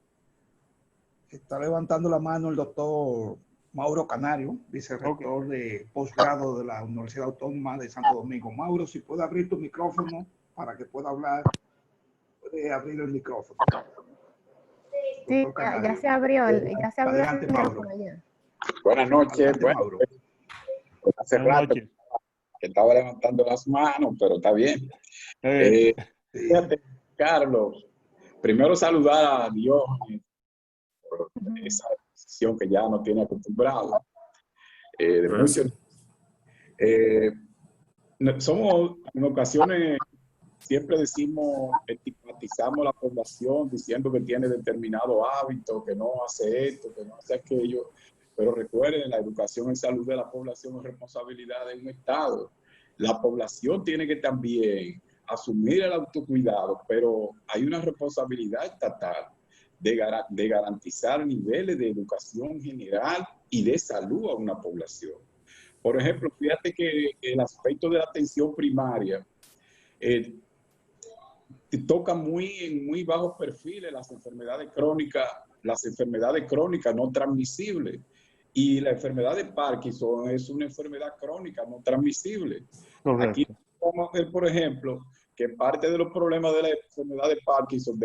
Está levantando la mano el doctor Mauro Canario, vicerrector de posgrado de la Universidad Autónoma de Santo Domingo. Mauro, si puede abrir tu micrófono para que pueda hablar, puede abrir el micrófono. Sí, ya se abrió el Adelante, micrófono Mauro. ya. Buenas noches. Adelante, Bueno, Mauro. hace rato que estaba levantando las manos, pero está bien. Fíjate, Carlos, primero saludar a Dios por esa decisión que ya no tiene acostumbrado. Somos, en ocasiones, siempre estigmatizamos a la población diciendo que tiene determinado hábito, que no hace esto, que no hace aquello. Pero recuerden, la educación en salud de la población es responsabilidad de un Estado. La población tiene que también asumir el autocuidado, pero hay una responsabilidad estatal de garantizar niveles de educación general y de salud a una población. Por ejemplo, fíjate que el aspecto de la atención primaria toca en muy bajos perfiles las enfermedades crónicas no transmisibles. Y la enfermedad de Parkinson es una enfermedad crónica no transmisible. Correcto. Aquí vamos a ver, por ejemplo, que parte de los problemas de la enfermedad de Parkinson,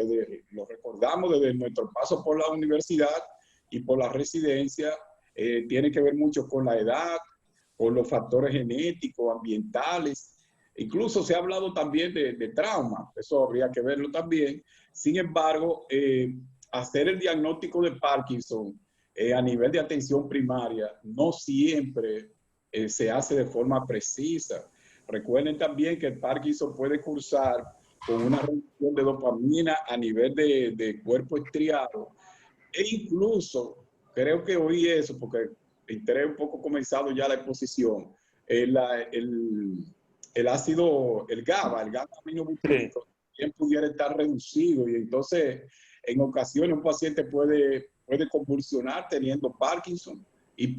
lo recordamos desde nuestro paso por la universidad y por la residencia, tiene que ver mucho con la edad, con los factores genéticos, ambientales. Incluso se ha hablado también de trauma, eso habría que verlo también. Sin embargo, hacer el diagnóstico de Parkinson a nivel de atención primaria no siempre se hace de forma precisa. Recuerden también que el Parkinson puede cursar con una reducción de dopamina a nivel de cuerpo estriado. E incluso, creo que oí eso, porque entré un poco comenzado ya la exposición, el ácido, el GABA, el gamma-aminobutírico, también pudiera estar reducido. Y entonces, en ocasiones, un paciente puede convulsionar teniendo Parkinson y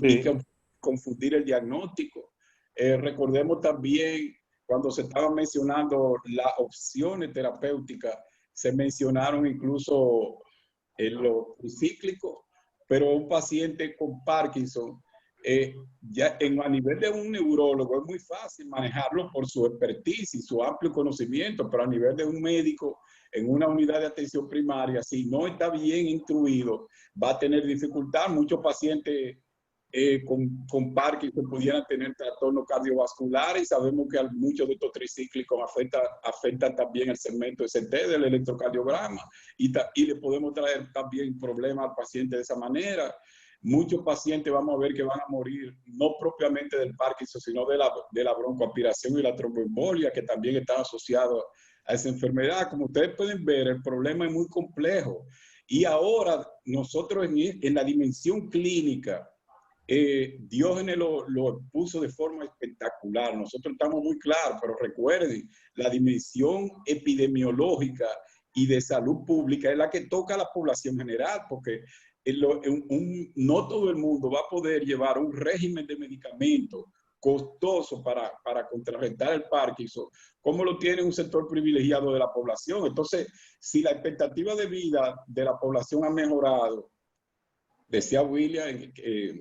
confundir el diagnóstico. Recordemos también, cuando se estaban mencionando las opciones terapéuticas, se mencionaron incluso los tricíclicos, pero un paciente con Parkinson, ya a nivel de un neurólogo es muy fácil manejarlo por su expertise y su amplio conocimiento, pero a nivel de un médico en una unidad de atención primaria, si no está bien instruido, va a tener dificultad. Muchos pacientes con Parkinson pudieran tener trastornos cardiovasculares y sabemos que muchos de estos tricíclicos afectan también el segmento ST del electrocardiograma y le podemos traer también problemas al paciente de esa manera. Muchos pacientes vamos a ver que van a morir no propiamente del Parkinson, sino de la broncoaspiración y la tromboembolia, que también están asociados a esa enfermedad. Como ustedes pueden ver, el problema es muy complejo. Y ahora nosotros en la dimensión clínica, Diógenes lo expuso de forma espectacular. Nosotros estamos muy claros, pero recuerden, la dimensión epidemiológica y de salud pública es la que toca a la población general, porque no todo el mundo va a poder llevar un régimen de medicamentos costoso para contrarrestar el Parkinson, como lo tiene un sector privilegiado de la población. Entonces, si la expectativa de vida de la población ha mejorado, decía William,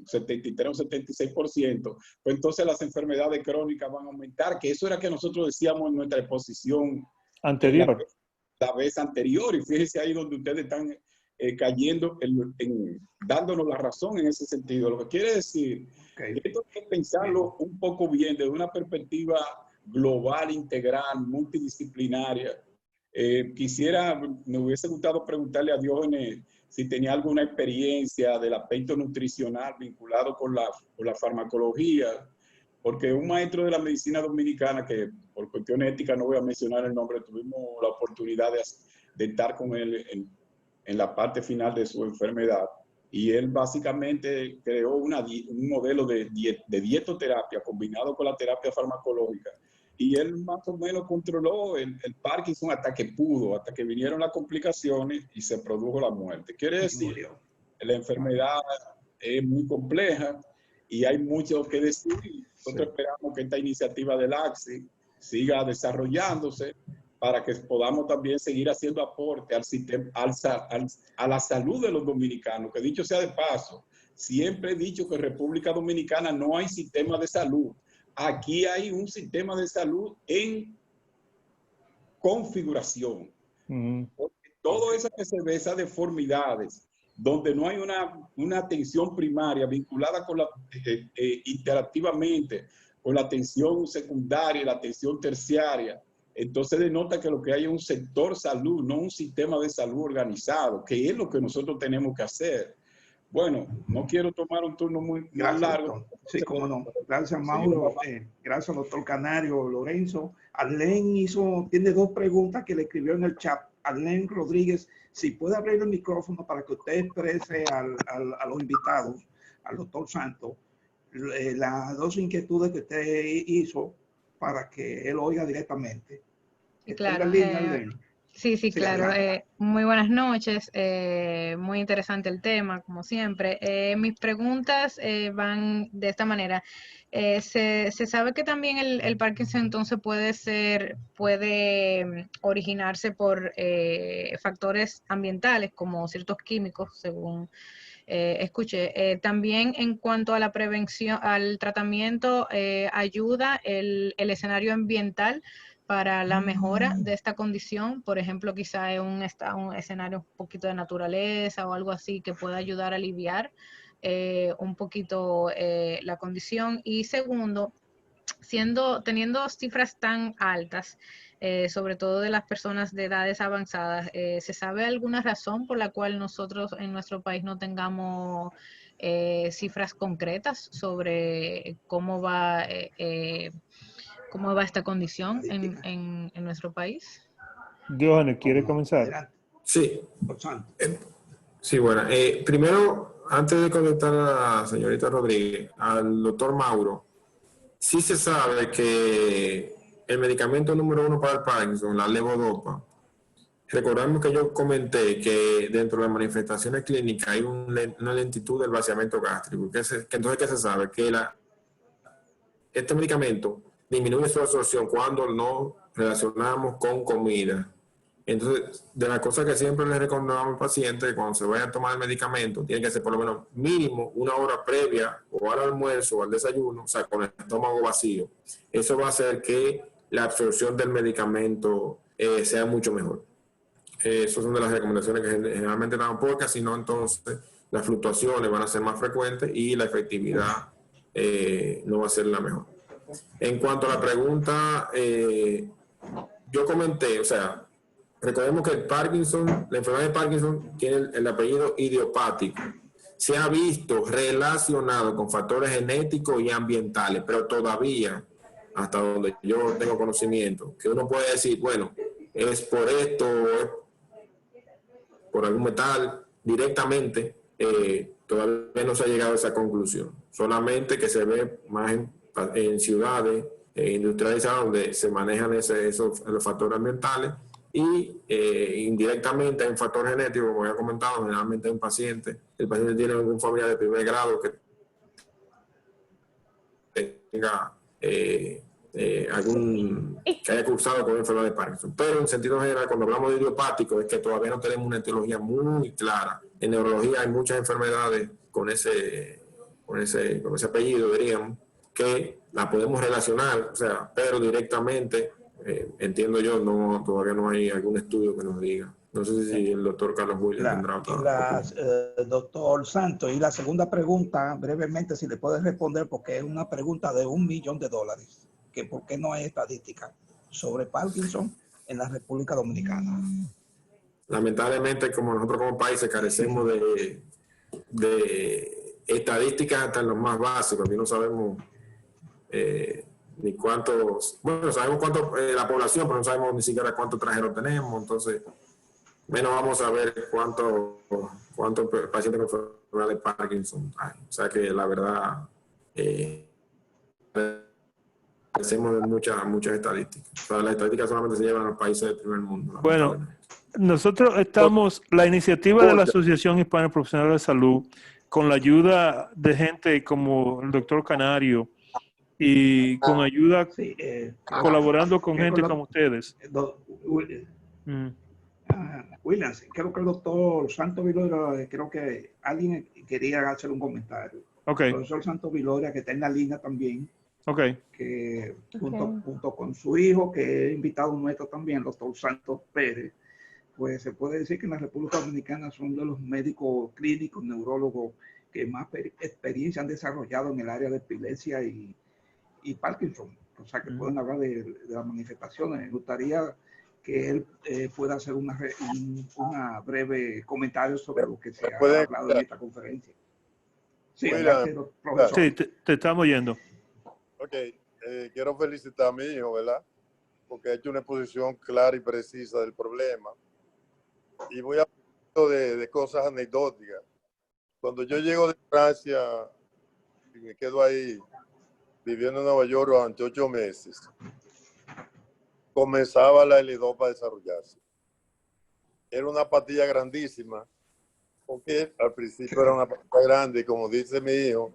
73 o 76%, pues entonces las enfermedades crónicas van a aumentar, que eso era que nosotros decíamos en nuestra exposición anterior. La vez anterior, y fíjense ahí donde ustedes están cayendo, dándonos la razón en ese sentido. Lo que quiere decir que esto hay que pensarlo un poco bien desde una perspectiva global, integral, multidisciplinaria. Me hubiese gustado preguntarle a Diógenes si tenía alguna experiencia del aspecto nutricional vinculado con la farmacología, porque un maestro de la medicina dominicana, que por cuestiones éticas no voy a mencionar el nombre, tuvimos la oportunidad de estar con él en la parte final de su enfermedad, y él básicamente creó un modelo de dietoterapia combinado con la terapia farmacológica, y él más o menos controló el Parkinson hasta que pudo, hasta que vinieron las complicaciones y se produjo la muerte. Quiere decir, la enfermedad es muy compleja y hay mucho que decir. Nosotros esperamos que esta iniciativa del ACSI siga desarrollándose para que podamos también seguir haciendo aporte al sistema, a la salud de los dominicanos, que dicho sea de paso, siempre he dicho que en República Dominicana no hay sistema de salud. Aquí hay un sistema de salud en configuración. Porque todo eso que se ve, esas deformidades, donde no hay una atención primaria vinculada con interactivamente con la atención secundaria y la atención terciaria, entonces denota que lo que hay es un sector salud, no un sistema de salud organizado, que es lo que nosotros tenemos que hacer. Bueno, no quiero tomar un turno muy largo. Doctor. Sí, cómo no. Gracias, Mauro. Gracias, doctor Canario. Lorenzo. Arlene tiene dos preguntas que le escribió en el chat. Arlene Rodríguez, si puede abrir el micrófono para que usted exprese a los invitados, al doctor Santos, las dos inquietudes que usted hizo para que él oiga directamente. Claro. Sí, Sí, claro. adelante. Muy buenas noches. Muy interesante el tema, como siempre. Mis preguntas van de esta manera. Se sabe que también el Parkinson entonces puede originarse por factores ambientales, como ciertos químicos, según escuché. También en cuanto a la prevención, al tratamiento, ayuda el escenario ambiental para la mejora de esta condición. Por ejemplo, quizá en un escenario un poquito de naturaleza o algo así que pueda ayudar a aliviar un poquito la condición. Y segundo, teniendo cifras tan altas, sobre todo de las personas de edades avanzadas, ¿se sabe alguna razón por la cual nosotros en nuestro país no tengamos cifras concretas sobre cómo va esta condición en nuestro país? Diógenes, ¿quiere Como no. comenzar? Adelante, Sí, por Santo. sí, bueno. Primero, antes de conectar a la señorita Rodríguez, al doctor Mauro, sí se sabe que el medicamento número 1 para el Parkinson, la levodopa, recordamos que yo comenté que dentro de las manifestaciones clínicas hay una lentitud del vaciamiento gástrico, entonces, ¿qué se sabe? Que este medicamento disminuye su absorción cuando no relacionamos con comida. Entonces, de las cosas que siempre les recomendamos al paciente, que cuando se vaya a tomar el medicamento, tiene que ser por lo menos mínimo una hora previa o al almuerzo o al desayuno, o sea, con el estómago vacío. Eso va a hacer que la absorción del medicamento sea mucho mejor. Esas son de las recomendaciones que generalmente damos, porque si no, entonces las fluctuaciones van a ser más frecuentes y la efectividad no va a ser la mejor. En cuanto a la pregunta, yo comenté, o sea, recordemos que la enfermedad de Parkinson tiene el apellido idiopático. Se ha visto relacionado con factores genéticos y ambientales, pero todavía, hasta donde yo tengo conocimiento, que uno puede decir, bueno, es por esto, es por algún metal, directamente, todavía no se ha llegado a esa conclusión. Solamente que se ve más en ciudades industrializadas donde se manejan los factores ambientales y indirectamente hay un factor genético, como ya he comentado, generalmente hay un paciente, el paciente tiene algún familiar de primer grado que tenga que haya cursado con enfermedad de Parkinson. Pero en sentido general, cuando hablamos de idiopático, es que todavía no tenemos una etiología muy clara. En neurología hay muchas enfermedades con ese apellido, diríamos, que la podemos relacionar, o sea, pero directamente, entiendo yo, todavía no hay algún estudio que nos diga. No sé si el doctor Carlos Williams tendrá otra. Doctor Santos, y la segunda pregunta, brevemente, si le puedes responder, porque es una pregunta de $1 millón, que por qué no hay estadística sobre Parkinson en la República Dominicana. Lamentablemente, como nosotros como países carecemos de estadísticas hasta en los más básicos, aquí no sabemos ni cuántos, bueno, sabemos cuánto la población, pero no sabemos ni siquiera cuántos extranjeros tenemos, entonces menos vamos a ver cuántos pacientes con enfermedad de Parkinson hay. O sea que la verdad carecemos de muchas estadísticas. O sea, las estadísticas solamente se llevan a los países del primer mundo. Bueno, nosotros estamos, la iniciativa de la Asociación Hispana Profesional de Salud, con la ayuda de gente como el doctor Canario y con ayuda, Sí, colaborando con gente como ustedes. Williams, creo que el doctor Santos Viloria, creo que alguien quería hacer un comentario. Ok. El profesor Santos Viloria, que está en la línea también, que junto con su hijo, que es invitado nuestro también, el doctor Santos Pérez, pues se puede decir que en la República Dominicana son de los médicos clínicos, neurólogos que más experiencia han desarrollado en el área de epilepsia y Parkinson. O sea, que pueden hablar de las manifestaciones. Me gustaría que él pueda hacer una breve comentario sobre lo que se ha hablado en esta conferencia. Sí, adelante, profesor. Sí, te estamos oyendo. Ok, quiero felicitar a mi hijo, ¿verdad? Porque ha hecho una exposición clara y precisa del problema. Y voy a hablar de cosas anecdóticas. Cuando yo llego de Francia y me quedo ahí viviendo en Nueva York durante 8 meses, comenzaba la L2 para desarrollarse. era una pastilla grandísima, porque al principio era una pastilla grande, y como dice mi hijo,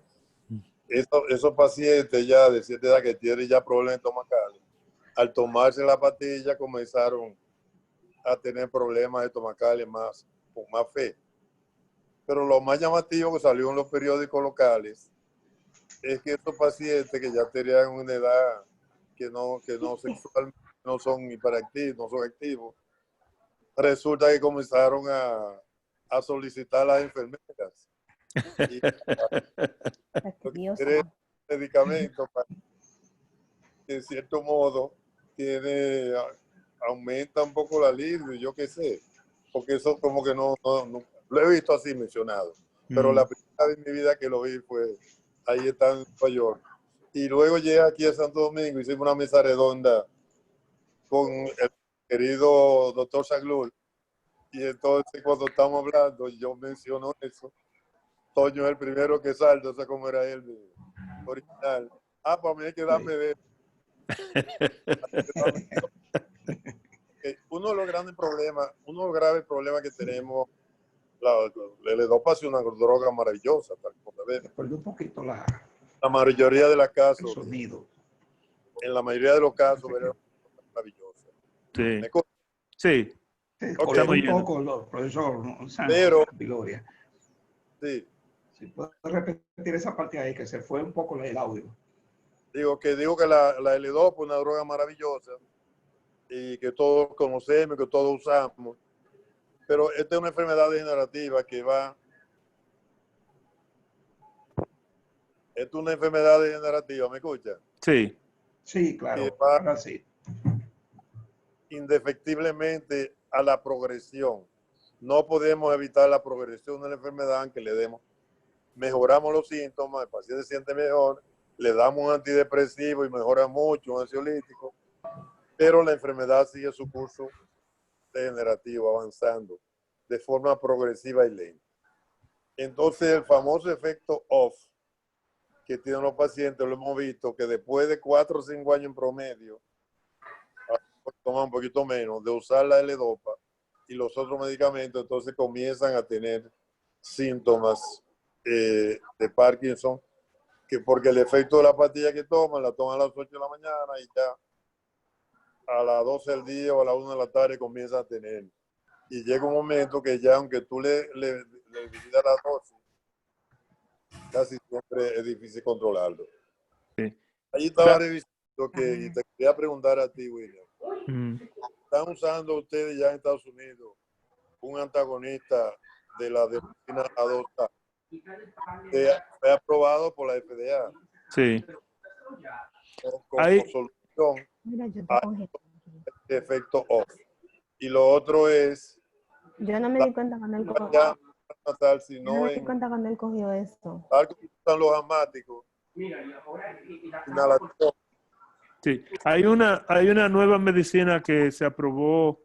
esos pacientes ya de cierta edad que tienen ya problemas estomacales, al tomarse la pastilla comenzaron a tener problemas estomacales con más fe. Pero lo más llamativo que salió en los periódicos locales es que estos pacientes que ya tenían una edad que no sexualmente no son hiperactivos, no son activos, resulta que comenzaron a solicitar a las enfermeras y medicamentos para que en cierto modo aumenta un poco la libido, yo qué sé, porque eso como que no lo he visto así mencionado, pero la primera vez en mi vida que lo vi fue ahí está en Nueva York. Y luego llegué aquí a Santo Domingo, hicimos una mesa redonda con el querido doctor Saglul, y entonces cuando estamos hablando, yo menciono eso, Toño es el primero que salta, o sea, como era él original. Pues a mí hay que darme de uno de los grandes problemas, uno de los graves problemas que tenemos, el L-Dopa es una droga maravillosa, tal como ves. Perdí un poquito la mayoría de los casos, el sonido. En la mayoría de los casos, es maravillosa. Sí. Sí. Okay. Un poco, profesor Santos, pero, Viloria. Sí. Si puede repetir esa parte ahí, que se fue un poco el audio. Digo que la L-Dopa es una droga maravillosa y que todos conocemos, que todos usamos, pero esta es una enfermedad degenerativa que va. Esta es una enfermedad degenerativa, ¿me escucha? Sí. Sí, claro. Que va ahora sí. Indefectiblemente a la progresión. No podemos evitar la progresión de la enfermedad aunque le demos. Mejoramos los síntomas, el paciente se siente mejor, le damos un antidepresivo y mejora mucho, un ansiolítico, pero la enfermedad sigue su curso degenerativo, avanzando de forma progresiva y lenta. Entonces, el famoso efecto off que tienen los pacientes, lo hemos visto, que después de 4 o 5 años en promedio, toma un poquito menos, de usar la L-Dopa y los otros medicamentos, entonces comienzan a tener síntomas de Parkinson, porque el efecto de la pastilla que toman, la toman a las 8 de la mañana y ya a las 12 del día o a las 1 de la tarde comienza a tener. Y llega un momento que ya, aunque tú le dividas la dosis, casi siempre es difícil controlarlo. Sí. Allí estaba revisando y te quería preguntar a ti, William. ¿Están usando ustedes ya en Estados Unidos un antagonista de la medicina A2A? Fue aprobado por la FDA. Sí. Como solución a este efecto off. Y lo otro es... Yo no me di cuenta cuando él cogió. No me di cuenta cuando él cogió esto. Algo que usan los asmáticos. Inhalación. Sí. Hay una nueva medicina que se aprobó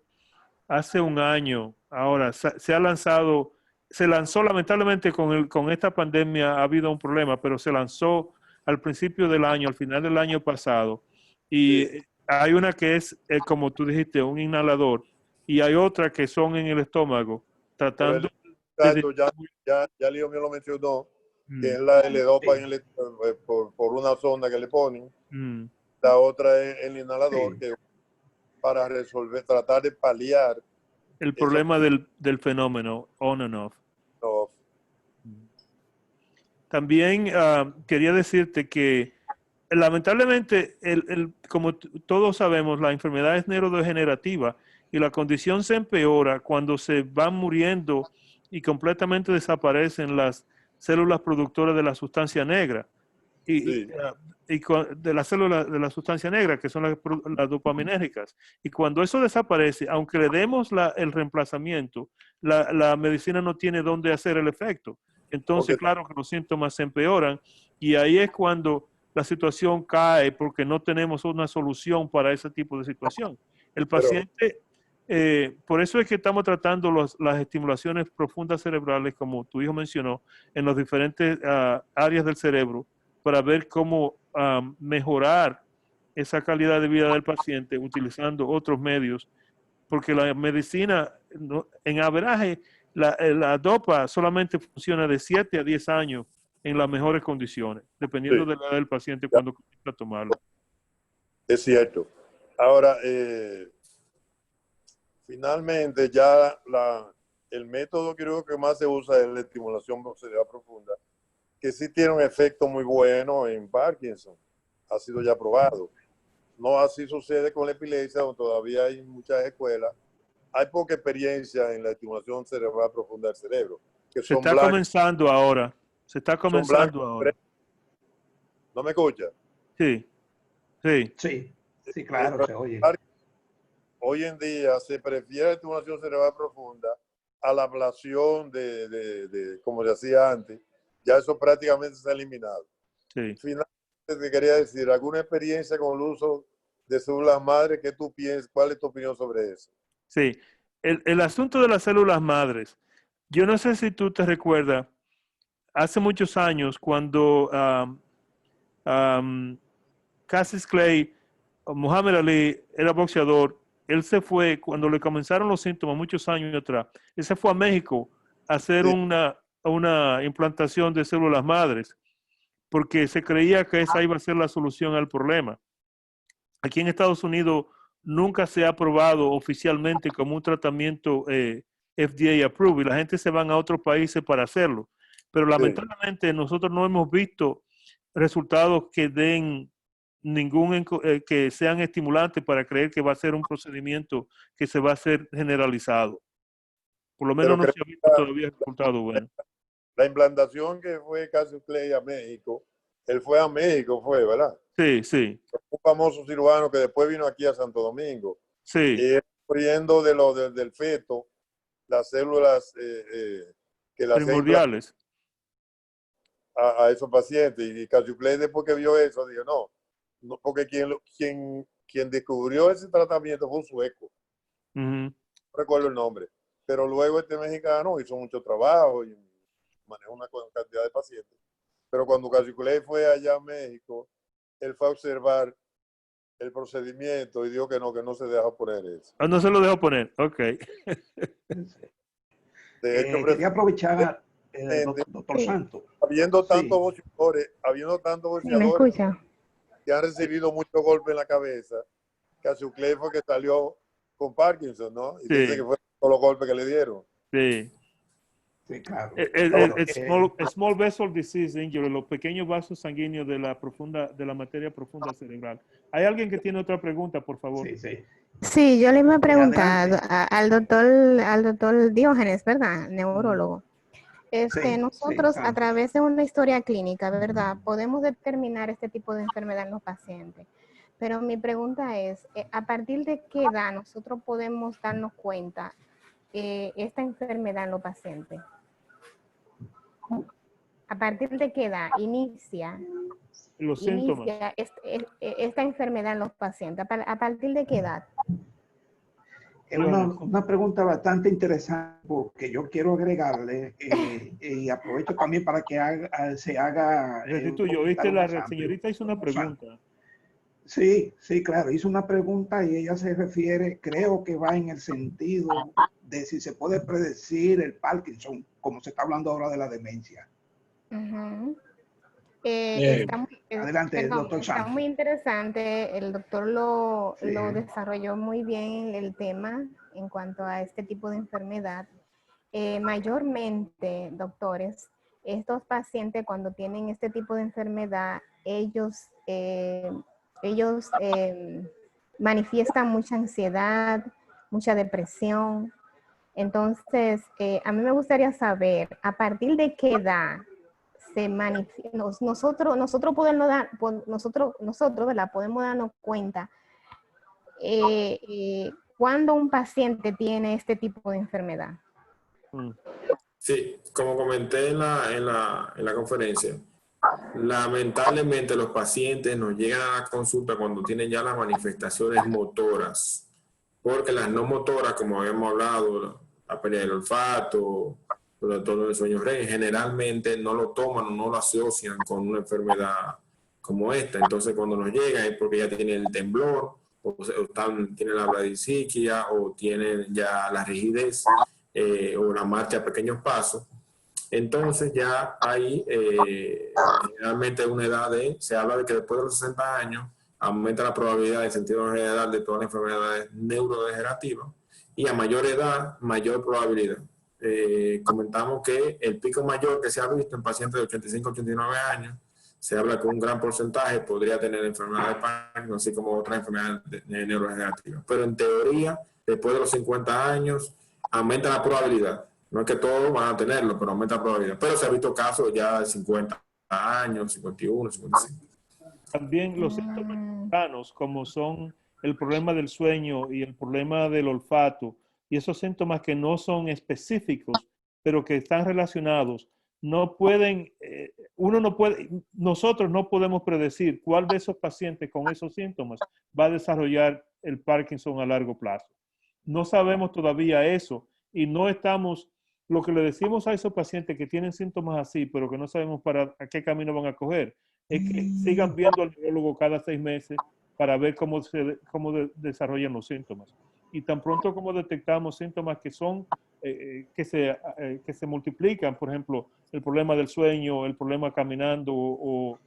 hace un año. Ahora se lanzó lamentablemente con esta pandemia ha habido un problema, pero se lanzó al principio del año, al final del año pasado. Y hay una que es, como tú dijiste, un inhalador, y hay otra que son en el estómago, tratando ya Leo me lo mencionó, que es la L-Dopa por una sonda que le ponen. La otra es el inhalador, que para tratar de paliar el problema del fenómeno on and off. También quería decirte que lamentablemente, como todos sabemos, la enfermedad es neurodegenerativa y la condición se empeora cuando se van muriendo y completamente desaparecen las células productoras de la sustancia negra. Y de las células de la sustancia negra, que son las dopaminérgicas. Y cuando eso desaparece, aunque le demos el reemplazamiento, la medicina no tiene dónde hacer el efecto. Entonces, claro que los síntomas se empeoran y ahí es cuando la situación cae porque no tenemos una solución para ese tipo de situación. El paciente, por eso es que estamos tratando las estimulaciones profundas cerebrales, como tu hijo mencionó, en las diferentes áreas del cerebro, para ver cómo mejorar esa calidad de vida del paciente utilizando otros medios, porque la medicina en average, la DOPA solamente funciona de 7 a 10 años en las mejores condiciones, dependiendo de la edad del paciente cuando comienza a tomarlo. Es cierto. Ahora, finalmente ya el método creo que más se usa es la estimulación cerebral profunda, que sí tiene un efecto muy bueno en Parkinson. Ha sido ya probado. No así sucede con la epilepsia, donde todavía hay muchas escuelas. Hay poca experiencia en la estimulación cerebral profunda del cerebro. Que Se está comenzando ahora. Se está comenzando ahora. ¿No me escucha? Sí. Sí. Sí, sí, claro, se oye. Hoy en día se prefiere la estimulación cerebral profunda a la ablación como se hacía antes. Ya eso prácticamente se ha eliminado. Sí. Finalmente te quería decir, ¿alguna experiencia con el uso de células madres? ¿Qué tú piensas? ¿Cuál es tu opinión sobre eso? Sí. El asunto de las células madres, yo no sé si tú te recuerdas, hace muchos años cuando Cassius Clay, Muhammad Ali era boxeador, él se fue, cuando le comenzaron los síntomas muchos años atrás, él se fue a México a hacer una implantación de células madres, porque se creía que esa iba a ser la solución al problema. Aquí en Estados Unidos nunca se ha aprobado oficialmente como un tratamiento FDA approved, y la gente se van a otros países para hacerlo. Pero lamentablemente nosotros no hemos visto resultados que den que sean estimulantes para creer que va a ser un procedimiento que se va a hacer generalizado. Por lo menos no se ha visto todavía resultados buenos. La implantación que fue Cassius Clay a México, él fue a México, ¿verdad? Sí, sí. Un famoso cirujano que después vino aquí a Santo Domingo. Sí. Y descubriendo del feto las células que las primordiales a esos pacientes. Y Cassius Clay, después que vio eso, dijo, no, porque quien descubrió ese tratamiento fue un sueco. No recuerdo el nombre. Pero luego este mexicano hizo mucho trabajo y manejó una cantidad de pacientes. Pero cuando Cassius Clay fue allá a México, él fue a observar el procedimiento y dijo que no se deja poner eso. No se lo dejó poner, ok. De hecho, quería aprovechar, doctor Santos. Habiendo tantos boxeadores, que han recibido muchos golpes en la cabeza, Cassius Clay fue que salió con Parkinson, ¿no? Y dice que fue todos los golpes que le dieron. Sí. Sí, claro. Small vessel disease injury, los pequeños vasos sanguíneos de la materia profunda cerebral. ¿Hay alguien que tiene otra pregunta, por favor? Sí, yo le iba a preguntar al doctor Diógenes, ¿verdad? Neurólogo. Nosotros a través de una historia clínica, ¿verdad? Podemos determinar este tipo de enfermedad en los pacientes. Pero mi pregunta es, ¿a partir de qué edad nosotros podemos darnos cuenta esta enfermedad en los pacientes? ¿A partir de qué edad inicia esta enfermedad en los pacientes? ¿A partir de qué edad? Es una pregunta bastante interesante porque yo quiero agregarle y aprovecho también para que se haga... La señorita hizo una pregunta. Sí, claro, hizo una pregunta y ella se refiere, creo que va en el sentido de si se puede predecir el Parkinson, como se está hablando ahora de la demencia. Adelante, doctor Santos. Está muy interesante, el doctor lo desarrolló muy bien el tema en cuanto a este tipo de enfermedad. Mayormente, doctores, estos pacientes cuando tienen este tipo de enfermedad, ellos manifiestan mucha ansiedad, mucha depresión. Entonces, a mí me gustaría saber, ¿a partir de qué edad se manifiesta? Nosotros ¿verdad? Podemos darnos cuenta cuando un paciente tiene este tipo de enfermedad. Sí, como comenté en la conferencia, lamentablemente los pacientes nos llegan a la consulta cuando tienen ya las manifestaciones motoras, porque las no motoras, como habíamos hablado, la pérdida del olfato, los trastornos del sueño REM, generalmente no lo toman o no lo asocian con una enfermedad como esta. Entonces cuando nos llega es porque ya tiene el temblor tienen la bradisiquia o tienen ya la rigidez o la marcha a pequeños pasos. Entonces ya hay generalmente una edad se habla de que después de los 60 años aumenta la probabilidad en sentido general de todas las enfermedades neurodegenerativas y a mayor edad, mayor probabilidad. Comentamos que el pico mayor que se ha visto en pacientes de 85-89 años, se habla que un gran porcentaje podría tener enfermedad de Parkinson, así como otras enfermedades neurodegenerativas. Pero en teoría, después de los 50 años, aumenta la probabilidad. No es que todos van a tenerlo, pero aumenta la probabilidad. Pero se ha visto casos ya de 50 años, 51, 55. También los síntomas tempranos, como son el problema del sueño y el problema del olfato, y esos síntomas que no son específicos, pero que están relacionados, no pueden, nosotros no podemos predecir cuál de esos pacientes con esos síntomas va a desarrollar el Parkinson a largo plazo. No sabemos todavía eso y no estamos, lo que le decimos a esos pacientes que tienen síntomas así, pero que no sabemos a qué camino van a coger, es que sigan viendo al neurólogo cada 6 meses para ver cómo desarrollan los síntomas. Y tan pronto como detectamos síntomas que son, que se multiplican, por ejemplo, el problema del sueño, el problema caminando o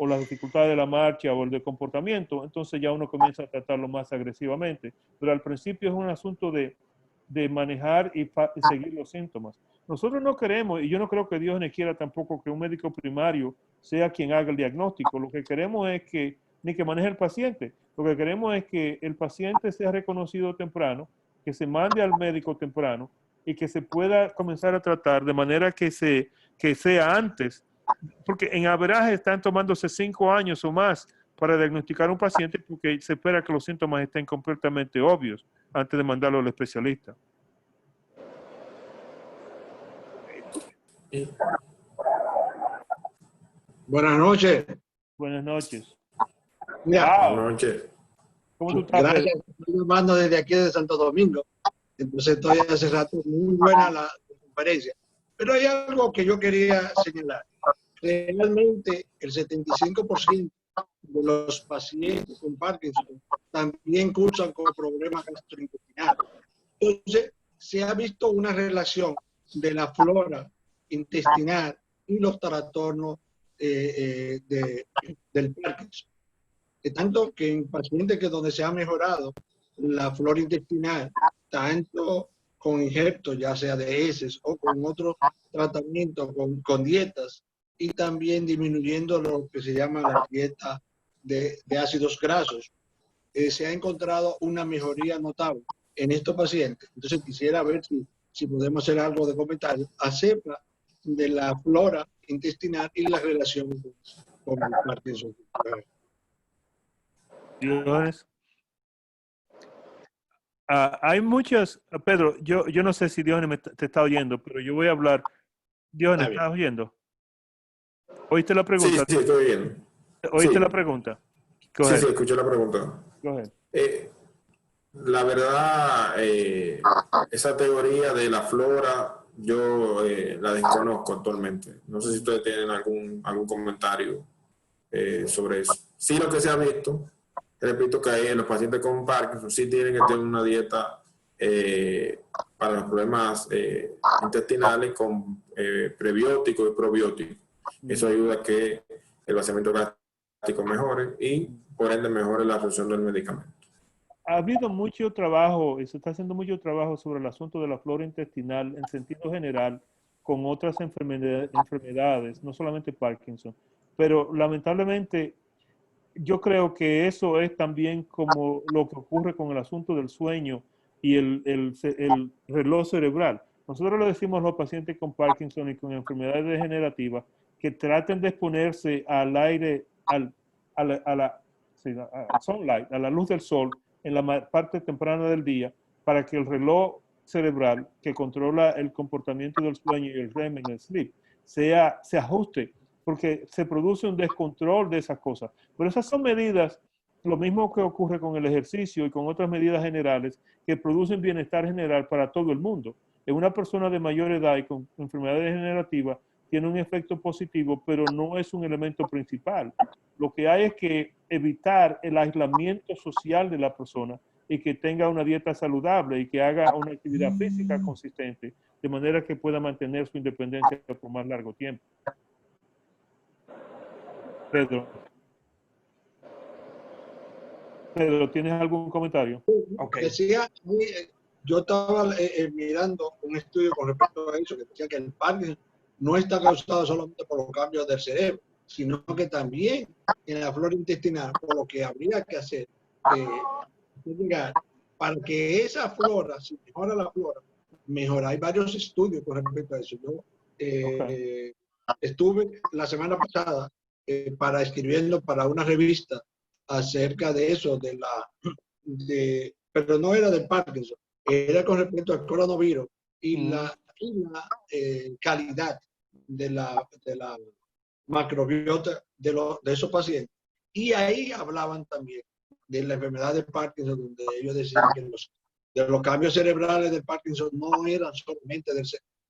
las dificultades de la marcha o el de comportamiento, entonces ya uno comienza a tratarlo más agresivamente. Pero al principio es un asunto de manejar y seguir los síntomas. Nosotros no queremos, y yo no creo que Dios ni quiera tampoco que un médico primario sea quien haga el diagnóstico. Lo que queremos es que, ni que maneje el paciente, lo que queremos es que el paciente sea reconocido temprano, que se mande al médico temprano y que se pueda comenzar a tratar de manera que sea antes, porque en average están tomándose 5 años o más para diagnosticar a un paciente porque se espera que los síntomas estén completamente obvios antes de mandarlo al especialista. Buenas noches. Buenas noches. Mira, Buenas noches. ¿Cómo tú estás? Gracias. Estoy llamando desde aquí de Santo Domingo. Entonces estoy hace rato muy buena la conferencia. Pero hay algo que yo quería señalar. Realmente el 75% de los pacientes con Parkinson también cursan con problemas gastrointestinales. Entonces se ha visto una relación de la flora intestinal y los trastornos del Parkinson. De tanto que en pacientes que donde se ha mejorado la flora intestinal, tanto con injertos, ya sea de heces o con otros tratamientos, con dietas, y también disminuyendo lo que se llama la dieta de ácidos grasos, se ha encontrado una mejoría notable en estos pacientes. Entonces quisiera ver si podemos hacer algo de comentario acerca de la flora intestinal y la relación con el Parkinson. Hay muchas, Pedro, yo no sé si Diógenes te está oyendo, pero yo voy a hablar. Diógenes, ¿estás oyendo? ¿Oíste la pregunta? Sí, estoy bien. ¿Oíste sí. la pregunta? Sí, escuché la pregunta. La verdad, esa teoría de la flora, yo la desconozco actualmente. No sé si ustedes tienen algún comentario sobre eso. Sí, lo que se ha visto, repito que los pacientes con Parkinson sí tienen que tener una dieta para los problemas intestinales con prebióticos y probióticos. Eso ayuda a que el vaciamiento gástrico mejore y por ende mejore la función del medicamento. Ha habido mucho trabajo, y se está haciendo mucho trabajo sobre el asunto de la flora intestinal en sentido general con otras enfermedades, no solamente Parkinson, pero lamentablemente yo creo que eso es también como lo que ocurre con el asunto del sueño y el reloj cerebral. Nosotros le decimos a los pacientes con Parkinson y con enfermedades degenerativas que traten de exponerse al aire, a la sunlight, a la luz del sol en la parte temprana del día, para que el reloj cerebral que controla el comportamiento del sueño y el REM en el sleep se ajuste, porque se produce un descontrol de esas cosas. Pero esas son medidas, lo mismo que ocurre con el ejercicio y con otras medidas generales, que producen bienestar general para todo el mundo. En una persona de mayor edad y con enfermedades degenerativas, tiene un efecto positivo, pero no es un elemento principal. Lo que hay es que evitar el aislamiento social de la persona y que tenga una dieta saludable y que haga una actividad física consistente, de manera que pueda mantener su independencia por más largo tiempo. Pedro, ¿tienes algún comentario? Okay. Decía, yo estaba mirando un estudio con respecto a eso, que decía que el Parkinson no está causado solamente por los cambios del cerebro, sino que también en la flora intestinal, por lo que habría que hacer para que esa flora, si mejora la flora, mejora. Hay varios estudios con respecto a eso. Yo estuve la semana pasada escribiendo para una revista acerca de eso, pero no era del Parkinson, era con respecto al coronavirus y la calidad de la macrobiota de esos pacientes. Y ahí hablaban también de la enfermedad de Parkinson, donde ellos decían que los cambios cerebrales del Parkinson no eran solamente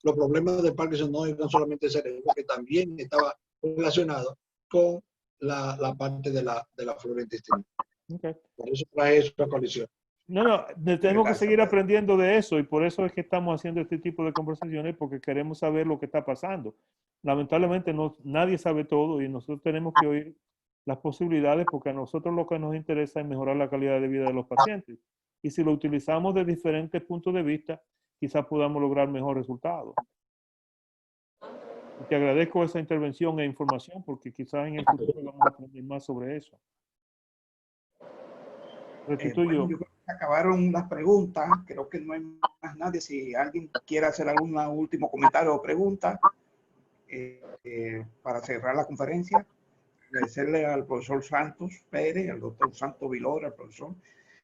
los problemas de Parkinson no eran solamente cerebro, que también estaba relacionado con la parte de la flora intestinal. Okay. Por eso trae esa colisión. No, tenemos que seguir aprendiendo de eso y por eso es que estamos haciendo este tipo de conversaciones, porque queremos saber lo que está pasando. Lamentablemente nadie sabe todo y nosotros tenemos que oír las posibilidades, porque a nosotros lo que nos interesa es mejorar la calidad de vida de los pacientes. Y si lo utilizamos de diferentes puntos de vista, quizás podamos lograr mejores resultados. Te agradezco esa intervención e información, porque quizás en el futuro vamos a aprender más sobre eso. Bueno, yo creo que acabaron las preguntas. Creo que no hay más nadie. Si alguien quiere hacer algún último comentario o pregunta para cerrar la conferencia, agradecerle al profesor Santos Pérez, al doctor Santos Vilora, al profesor,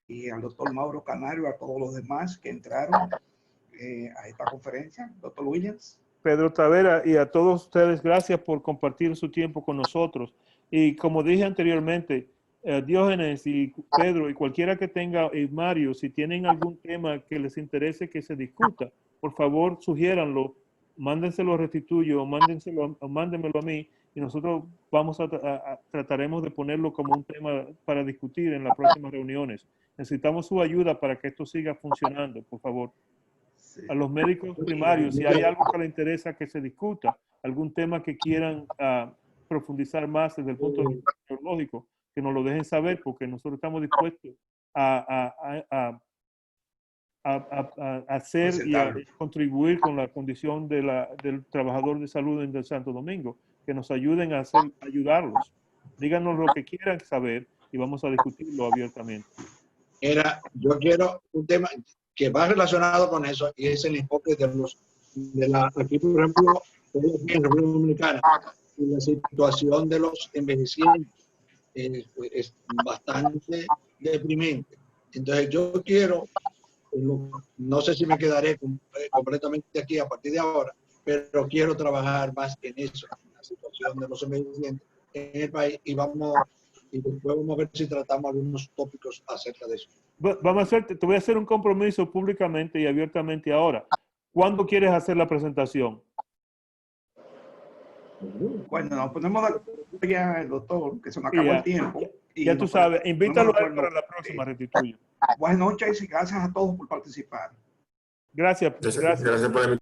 y al doctor Mauro Canario, a todos los demás que entraron a esta conferencia. Doctor Williams. Pedro Tavera, y a todos ustedes, gracias por compartir su tiempo con nosotros. Y como dije anteriormente, Diógenes y Pedro y cualquiera que tenga, y Mario, si tienen algún tema que les interese que se discuta, por favor sugiéranlo, mándenselo a Restituyo, mándenmelo a mí y nosotros trataremos de ponerlo como un tema para discutir en las próximas reuniones. Necesitamos su ayuda para que esto siga funcionando, por favor. A los médicos primarios, si hay algo que les interesa que se discuta, algún tema que quieran profundizar más desde el punto de vista neurológico, que nos lo dejen saber, porque nosotros estamos dispuestos a hacer y a contribuir con la condición del trabajador de salud en el Santo Domingo, que nos ayuden a ayudarlos. Díganos lo que quieran saber y vamos a discutirlo abiertamente. Yo quiero un tema que va relacionado con eso, y es el enfoque aquí, por ejemplo, en la República Dominicana, y la situación de los envejecientes es bastante deprimente. Entonces yo quiero, no sé si me quedaré completamente aquí a partir de ahora, pero quiero trabajar más en eso, en la situación de los envejecientes en el país, y después vamos a ver si tratamos algunos tópicos acerca de eso. Te voy a hacer un compromiso públicamente y abiertamente ahora. ¿Cuándo quieres hacer la presentación? Bueno, nos ponemos ya el doctor, que se nos acabó el tiempo. Ya tú sabes, invítalo a él para la próxima, Restituyo. Buenas noches y gracias a todos por participar. Gracias. Gracias por la invitación.